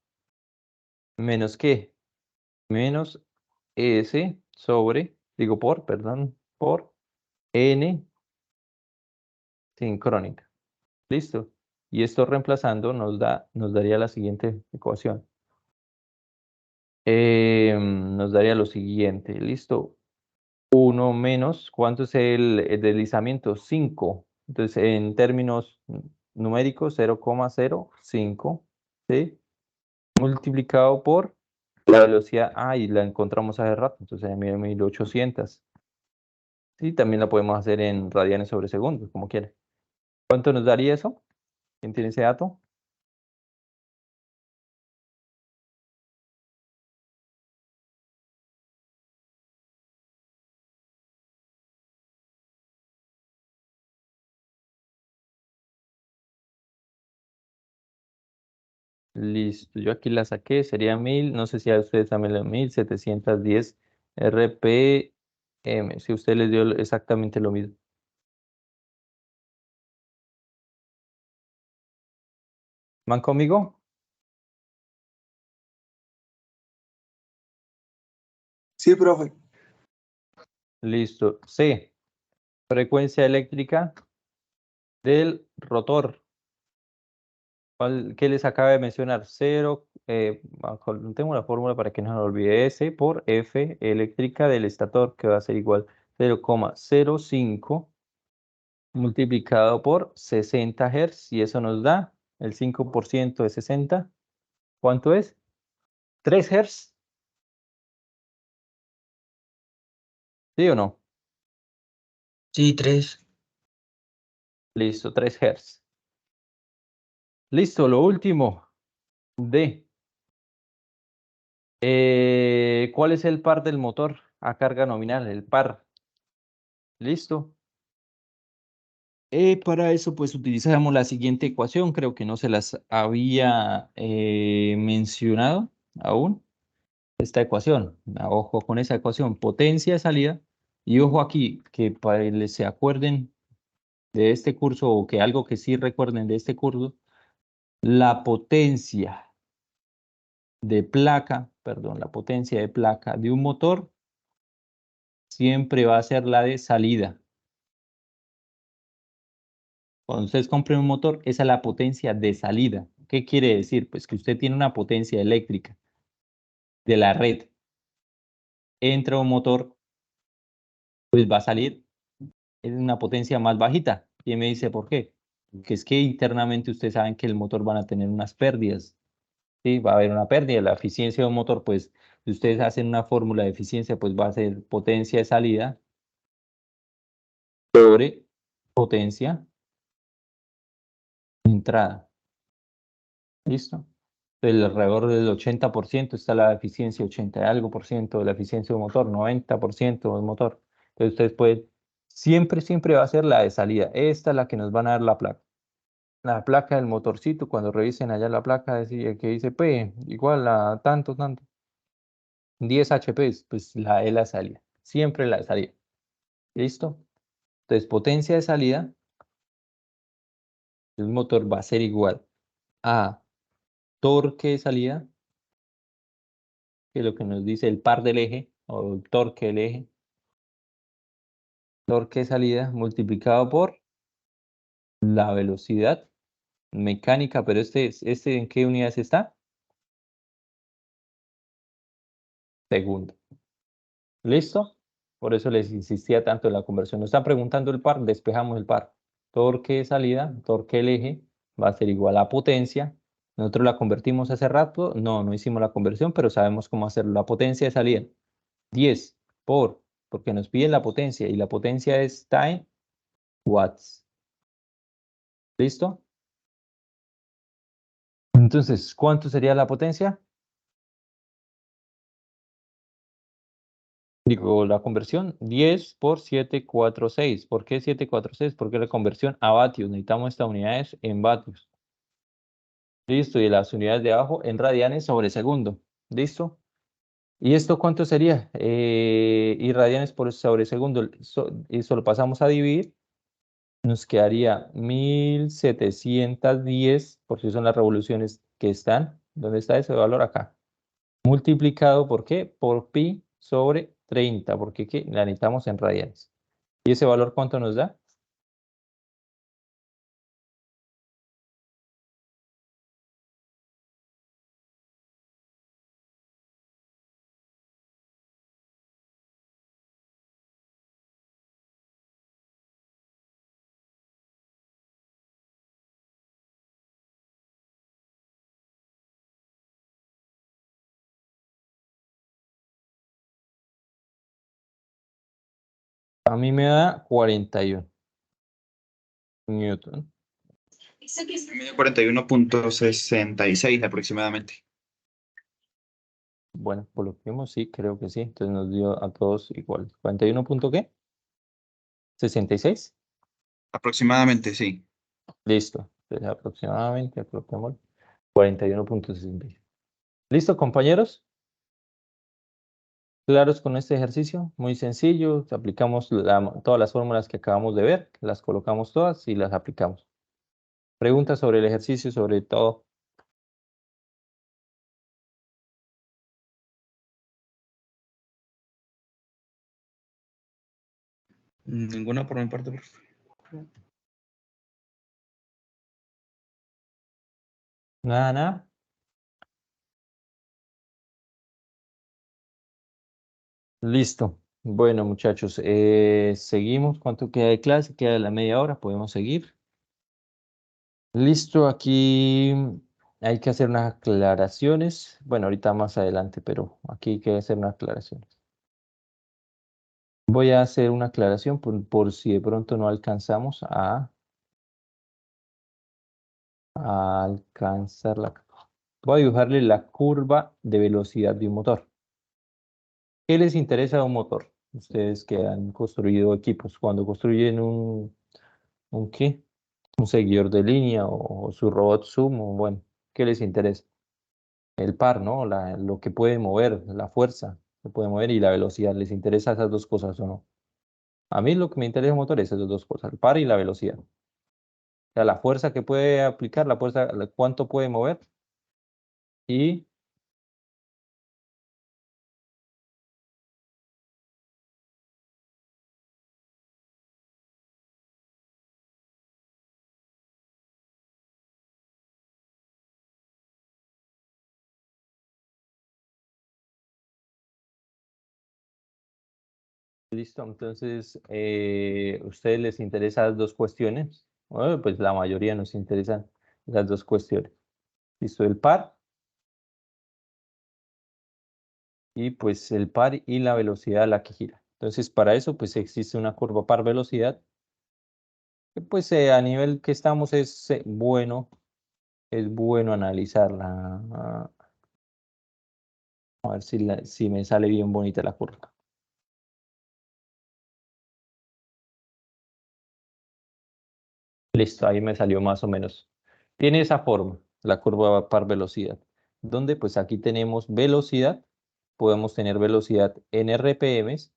menos ¿qué? Menos S sobre, digo perdón, por N sincrónica. ¿Listo? Y esto reemplazando nos daría la siguiente ecuación. Nos daría lo siguiente, ¿listo? 1 menos, ¿cuánto es el deslizamiento? 5. Entonces, en términos numéricos, 0,05, ¿sí? Multiplicado por la velocidad, y la encontramos hace rato, entonces en 1800. Sí, también la podemos hacer en radianes sobre segundos, como quiera. ¿Cuánto nos daría eso? ¿Quién tiene ese dato? Listo, yo aquí la saqué, sería 1000, no sé si a ustedes también lo 1710 RPM, si usted les dio exactamente lo mismo. ¿Van conmigo? Sí, profe. Listo. C, frecuencia eléctrica del rotor. ¿Qué les acaba de mencionar? Cero, tengo una fórmula para que no se me olvide, S por F eléctrica del estator, que va a ser igual 0,05 multiplicado por 60 Hz, y eso nos da el 5% de 60. ¿Cuánto es? 3 Hz, ¿sí o no? Sí, 3. Listo, 3 Hz. Listo, lo último. D. ¿Cuál es el par del motor a carga nominal? El par. Listo. Para eso, pues utilizamos la siguiente ecuación. Creo que no se las había mencionado aún. Esta ecuación. Ojo con esa ecuación. Potencia de salida. Y ojo aquí, que para que se acuerden de este curso, o que algo que sí recuerden de este curso, la potencia de placa, perdón, la potencia de placa de un motor siempre va a ser la de salida. Cuando ustedes compren un motor, esa es la potencia de salida. ¿Qué quiere decir? Pues que usted tiene una potencia eléctrica de la red. Entra un motor, pues va a salir en una potencia más bajita. ¿Quién me dice por qué? Que es que internamente ustedes saben que el motor van a tener unas pérdidas. ¿Sí? Va a haber una pérdida. La eficiencia de un motor, pues, si ustedes hacen una fórmula de eficiencia, pues va a ser potencia de salida sobre potencia de entrada. ¿Listo? Alrededor del 80% está la eficiencia, 80 y algo por ciento de la eficiencia de un motor, 90% del motor. Entonces ustedes pueden, siempre va a ser la de salida. Esta es la que nos van a dar la placa. La placa del motorcito, cuando revisen allá la placa, decía que dice P igual a tanto, tanto. 10 HP, pues la de la salida. Siempre la de salida. ¿Listo? Entonces potencia de salida, el motor va a ser igual a torque de salida, que es lo que nos dice el par del eje, o el torque del eje. Torque de salida multiplicado por la velocidad mecánica, pero este ¿en qué unidades está? Segundo. ¿Listo? Por eso les insistía tanto en la conversión. Nos están preguntando el par, despejamos el par. Torque de salida, torque del eje, va a ser igual a potencia. Nosotros la convertimos hace rato, no hicimos la conversión, pero sabemos cómo hacerlo. La potencia de salida, 10 porque nos piden la potencia, y la potencia está en watts. ¿Listo? Entonces, ¿cuánto sería la potencia? Digo, la conversión 10 por 746. ¿Por qué 746? Porque la conversión a vatios. Necesitamos estas unidades en vatios. Listo. Y las unidades de abajo en radianes sobre segundo. ¿Listo? ¿Y esto cuánto sería? Y radianes por sobre segundo. Eso lo pasamos a dividir. Nos quedaría 1710, por si son las revoluciones que están. ¿Dónde está ese valor? Acá. Multiplicado, ¿por qué? Por pi sobre 30, porque ¿qué? La necesitamos en radianes. ¿Y ese valor cuánto nos da? A mí me da 41 Newton. Mide 41.66 aproximadamente. Bueno, por lo que vimos, sí, creo que sí. Entonces nos dio a todos igual. ¿41 punto qué? ¿66? Aproximadamente, sí. Listo. Entonces aproximadamente, coloquemos 41.66. ¿Listo, compañeros? ¿Claros con este ejercicio? Muy sencillo. Aplicamos todas las fórmulas que acabamos de ver, las colocamos todas y las aplicamos. Preguntas sobre el ejercicio, sobre todo. Ninguna por mi parte, profe. Nada, nada. Listo. Bueno, muchachos, seguimos. ¿Cuánto queda de clase? Queda la media hora. Podemos seguir. Listo, aquí hay que hacer unas aclaraciones. Bueno, ahorita más adelante, pero aquí hay que hacer unas aclaraciones. Voy a hacer una aclaración por si de pronto no alcanzamos a alcanzar la... Voy a dibujarle la curva de velocidad de un motor. ¿Qué les interesa de un motor? Ustedes que han construido equipos, cuando construyen ¿un qué? Un seguidor de línea o su robot sumo, bueno, ¿qué les interesa? El par, ¿no? Lo que puede mover, la fuerza que puede mover y la velocidad. ¿Les interesa esas dos cosas o no? A mí lo que me interesa de un motor es esas dos cosas, el par y la velocidad. O sea, la fuerza que puede aplicar, la fuerza, cuánto puede mover y listo. Entonces, ¿ustedes les interesan las dos cuestiones? Bueno, pues la mayoría nos interesan las dos cuestiones. Listo, el par y pues el par y la velocidad a la que gira. Entonces, para eso pues existe una curva par velocidad. Que, pues a nivel que estamos es bueno analizarla. A ver si me sale bien bonita la curva. Listo, ahí me salió más o menos. Tiene esa forma, la curva par velocidad, donde pues aquí tenemos velocidad, podemos tener velocidad en RPMs.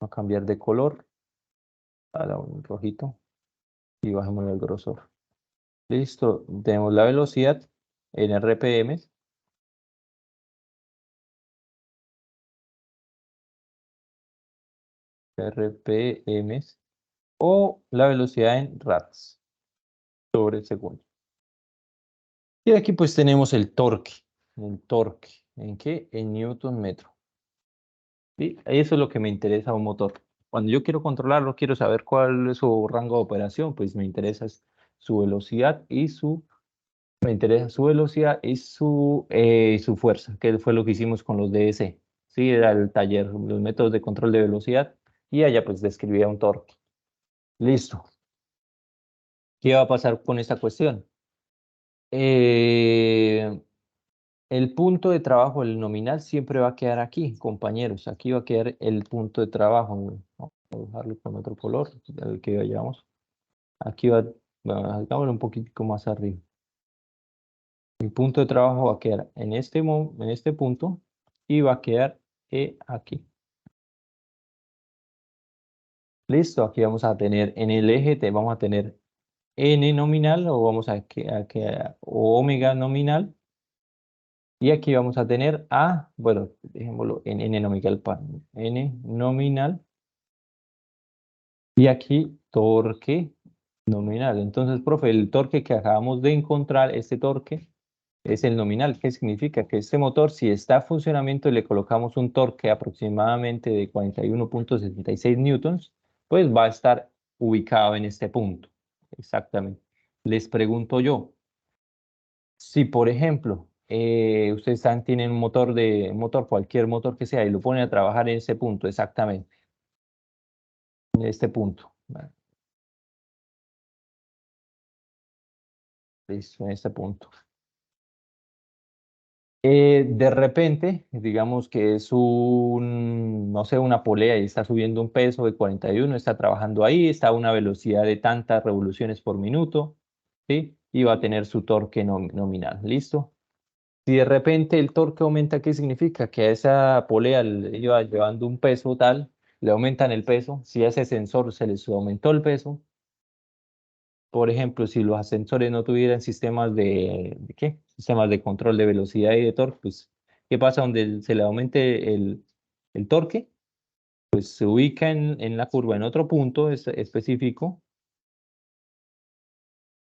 Vamos a cambiar de color a un rojito y bajemos el grosor. Listo, tenemos la velocidad en RPMs. RPMs o la velocidad en rads sobre el segundo. Y aquí pues tenemos el torque. ¿En qué? En newton metro. ¿Sí? Eso es lo que me interesa a un motor. Cuando yo quiero controlarlo, quiero saber cuál es su rango de operación, pues me interesa su velocidad y me interesa su velocidad y su fuerza, que fue lo que hicimos con los DSC. Sí, era el taller, los métodos de control de velocidad y allá pues describía un torque. Listo. ¿Qué va a pasar con esta cuestión? El punto de trabajo, el nominal, siempre va a quedar aquí, compañeros. Aquí va a quedar el punto de trabajo. Vamos a dejarlo con otro color, el que vayamos. Aquí bueno, hagámoslo un poquitico más arriba. El punto de trabajo va a quedar en este punto y va a quedar aquí. Listo, aquí vamos a tener en el eje, vamos a tener n nominal o vamos o omega nominal. Y aquí vamos a tener bueno, dejémoslo en n nominal, n nominal. Y aquí torque nominal. Entonces, profe, el torque que acabamos de encontrar, este torque, es el nominal. ¿Qué significa? Que este motor, si está en funcionamiento y le colocamos un torque aproximadamente de 41.66 newtons, pues va a estar ubicado en este punto. Exactamente. Les pregunto yo, si por ejemplo ustedes tienen un motor, cualquier motor que sea, y lo ponen a trabajar en ese punto, exactamente. En este punto. ¿Vale? Listo, en este punto. De repente, digamos que es no sé, una polea y está subiendo un peso de 41, está trabajando ahí, está a una velocidad de tantas revoluciones por minuto, ¿sí? Y va a tener su torque nominal, ¿listo? Si de repente el torque aumenta, ¿qué significa? Que a esa polea le iba llevando un peso tal, le aumentan el peso. Si a ese sensor se les aumentó el peso, por ejemplo, si los ascensores no tuvieran sistemas ¿de qué? Sistemas de control de velocidad y de torque, pues, ¿qué pasa donde se le aumente el torque? Pues se ubica en la curva en otro punto específico,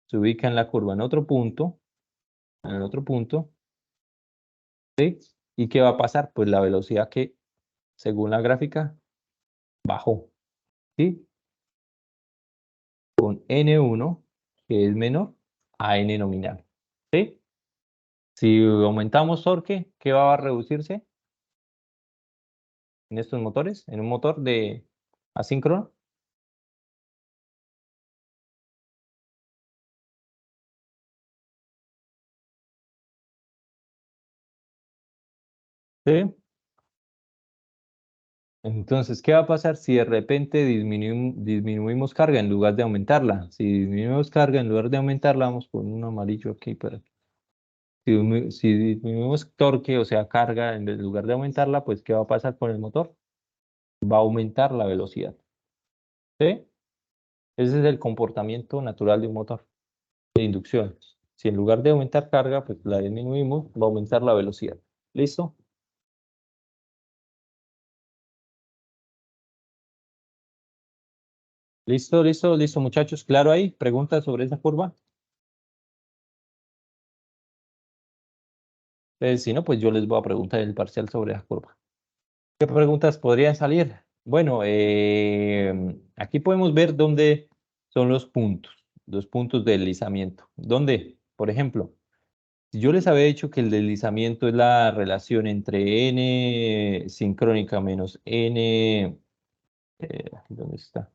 se ubica en la curva en otro punto, ¿sí? ¿Y qué va a pasar? Pues la velocidad que, según la gráfica, bajó, ¿sí? Con N1, que es menor a N nominal, ¿sí? Si aumentamos torque, ¿qué va a reducirse en estos motores? En un motor de asíncrono. ¿Sí? Entonces, ¿qué va a pasar si de repente disminuimos carga en lugar de aumentarla? Si disminuimos carga en lugar de aumentarla, vamos con un amarillo aquí para... Si disminuimos torque, o sea, carga en lugar de aumentarla, pues ¿qué va a pasar con el motor? Va a aumentar la velocidad. ¿Sí? Ese es el comportamiento natural de un motor de inducción. Si en lugar de aumentar carga, pues la disminuimos, va a aumentar la velocidad. ¿Listo? ¿Listo, listo, listo, muchachos? ¿Claro ahí? ¿Preguntas sobre esa curva? Si no, pues yo les voy a preguntar el parcial sobre esa curva. ¿Qué preguntas podrían salir? Bueno, aquí podemos ver dónde son los puntos de deslizamiento. ¿Dónde? Por ejemplo, si yo les había dicho que el deslizamiento es la relación entre n sincrónica menos n, ¿dónde está?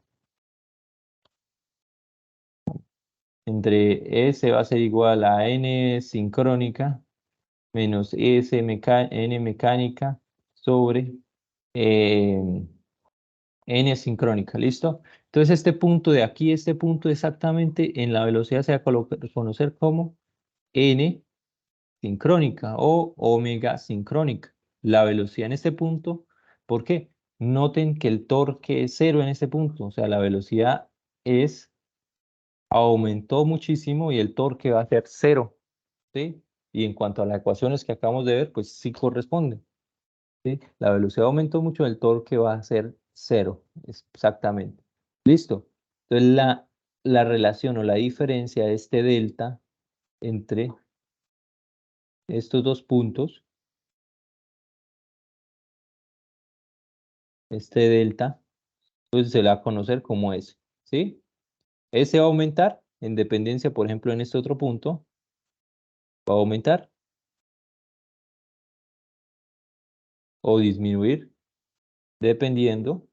Entre S va a ser igual a n sincrónica menos n mecánica sobre eh, n sincrónica, ¿listo? Entonces este punto de aquí, este punto exactamente en la velocidad se va a conocer como n sincrónica o omega sincrónica. La velocidad en este punto, ¿por qué? Noten que el torque es cero en este punto, o sea, la velocidad aumentó muchísimo y el torque va a ser cero, ¿sí? Y en cuanto a las ecuaciones que acabamos de ver, pues sí corresponde, ¿sí? La velocidad aumentó mucho, el torque va a ser cero, exactamente. ¿Listo? Entonces la relación o la diferencia de este delta entre estos dos puntos, este delta, pues se le va a conocer como S, ¿sí? S va a aumentar en dependencia, por ejemplo, en este otro punto, va a aumentar o disminuir dependiendo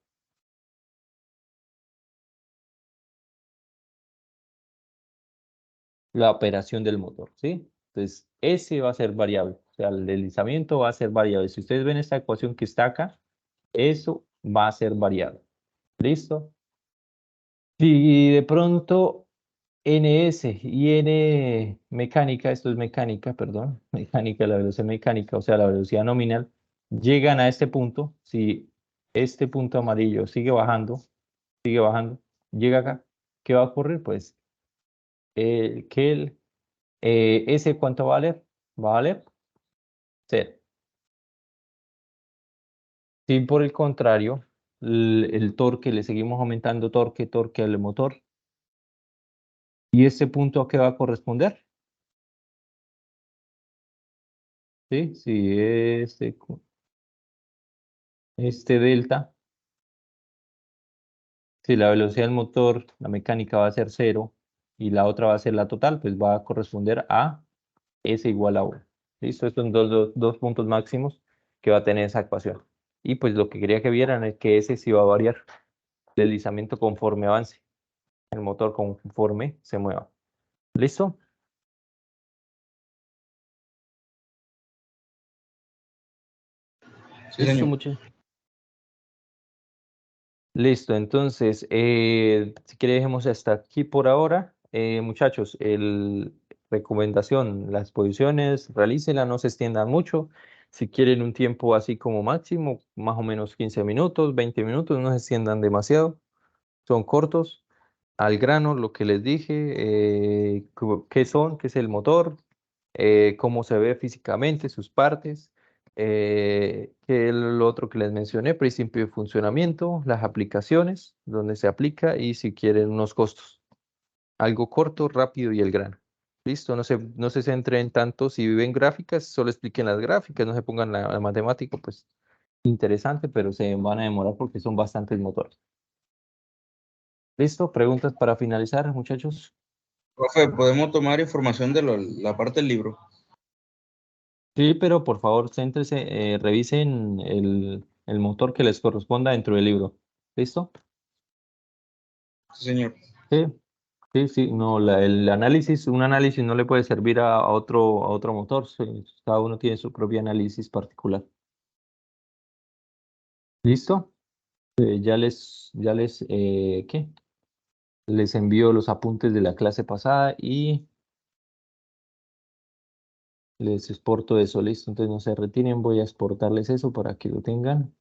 la operación del motor, ¿sí? Entonces, ese va a ser variable, o sea, el deslizamiento va a ser variable. Si ustedes ven esta ecuación que está acá, eso va a ser variable. ¿Listo? Si de pronto NS y N mecánica, esto es mecánica, perdón, mecánica, la velocidad mecánica, o sea, la velocidad nominal, llegan a este punto, si este punto amarillo sigue bajando, llega acá, ¿qué va a ocurrir? Pues que ¿ese cuánto va a valer? Va a valer cero. Si por el contrario, el torque, le seguimos aumentando torque al motor, ¿y ese punto a qué va a corresponder? ¿Sí? Si este delta, si la velocidad del motor, la mecánica va a ser cero y la otra va a ser la total, pues va a corresponder a S igual a 1. ¿Listo? Estos son dos puntos máximos que va a tener esa ecuación. Y pues lo que quería que vieran es que ese sí va a variar el deslizamiento conforme avance, el motor conforme se mueva. ¿Listo? Sí, Listo, señor. muchachos. Listo, entonces, si quiere dejemos hasta aquí por ahora. Muchachos, recomendación, las posiciones, realícenlas, no se extiendan mucho. Si quieren un tiempo así como máximo, más o menos 15 minutos, 20 minutos, no se extiendan demasiado, son cortos. Al grano, lo que les dije, qué son, qué es el motor, cómo se ve físicamente, sus partes, qué es lo otro que les mencioné, principio de funcionamiento, las aplicaciones, donde se aplica y si quieren unos costos. Algo corto, rápido y el grano. Listo, no se centren tanto si ven gráficas, solo expliquen las gráficas, no se pongan la matemática, pues interesante, pero se van a demorar porque son bastantes motores. ¿Listo? ¿Preguntas para finalizar, muchachos? Profe, ¿podemos tomar información de la parte del libro? Sí, pero por favor, céntrese, revisen el motor que les corresponda dentro del libro. ¿Listo? Sí, señor. Sí, sí, sí. No, un análisis no le puede servir a otro motor. Sí, cada uno tiene su propio análisis particular. ¿Listo? ¿Qué? Les envío los apuntes de la clase pasada y les exporto eso. ¿Listo? Entonces no se retiren, voy a exportarles eso para que lo tengan.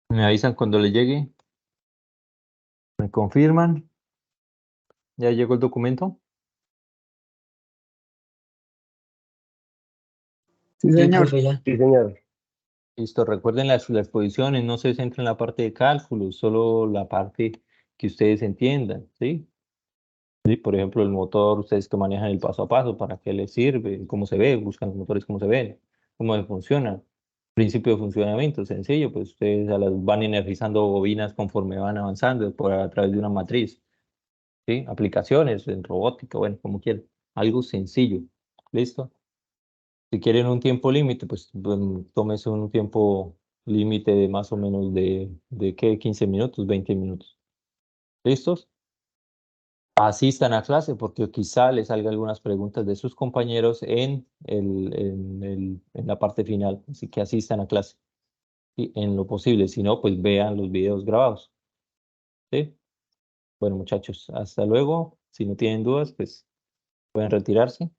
Me avisan cuando les llegue. ¿Me confirman? ¿Ya llegó el documento? Sí, profe, ya. Sí, señor. Listo, recuerden las posiciones, no se centren en la parte de cálculo, solo la parte que ustedes entiendan, ¿sí? Sí, por ejemplo, el motor, ustedes que manejan el paso a paso, ¿para qué les sirve? ¿Cómo se ve? Buscan los motores, ¿cómo se ven? ¿Cómo funcionan? Principio de funcionamiento, sencillo, pues ustedes van energizando bobinas conforme van avanzando a través de una matriz, ¿sí? Aplicaciones en robótica, bueno, como quieran. Algo sencillo, ¿listo? Si quieren un tiempo límite, pues tómese un tiempo límite de más o menos de ¿qué? 15 minutos, 20 minutos. ¿Listos? Asistan a clase porque quizá les salga algunas preguntas de sus compañeros en la parte final. Así que asistan a clase. Y en lo posible, si no, pues vean los videos grabados. ¿Sí? Bueno, muchachos, hasta luego. Si no tienen dudas, pues pueden retirarse.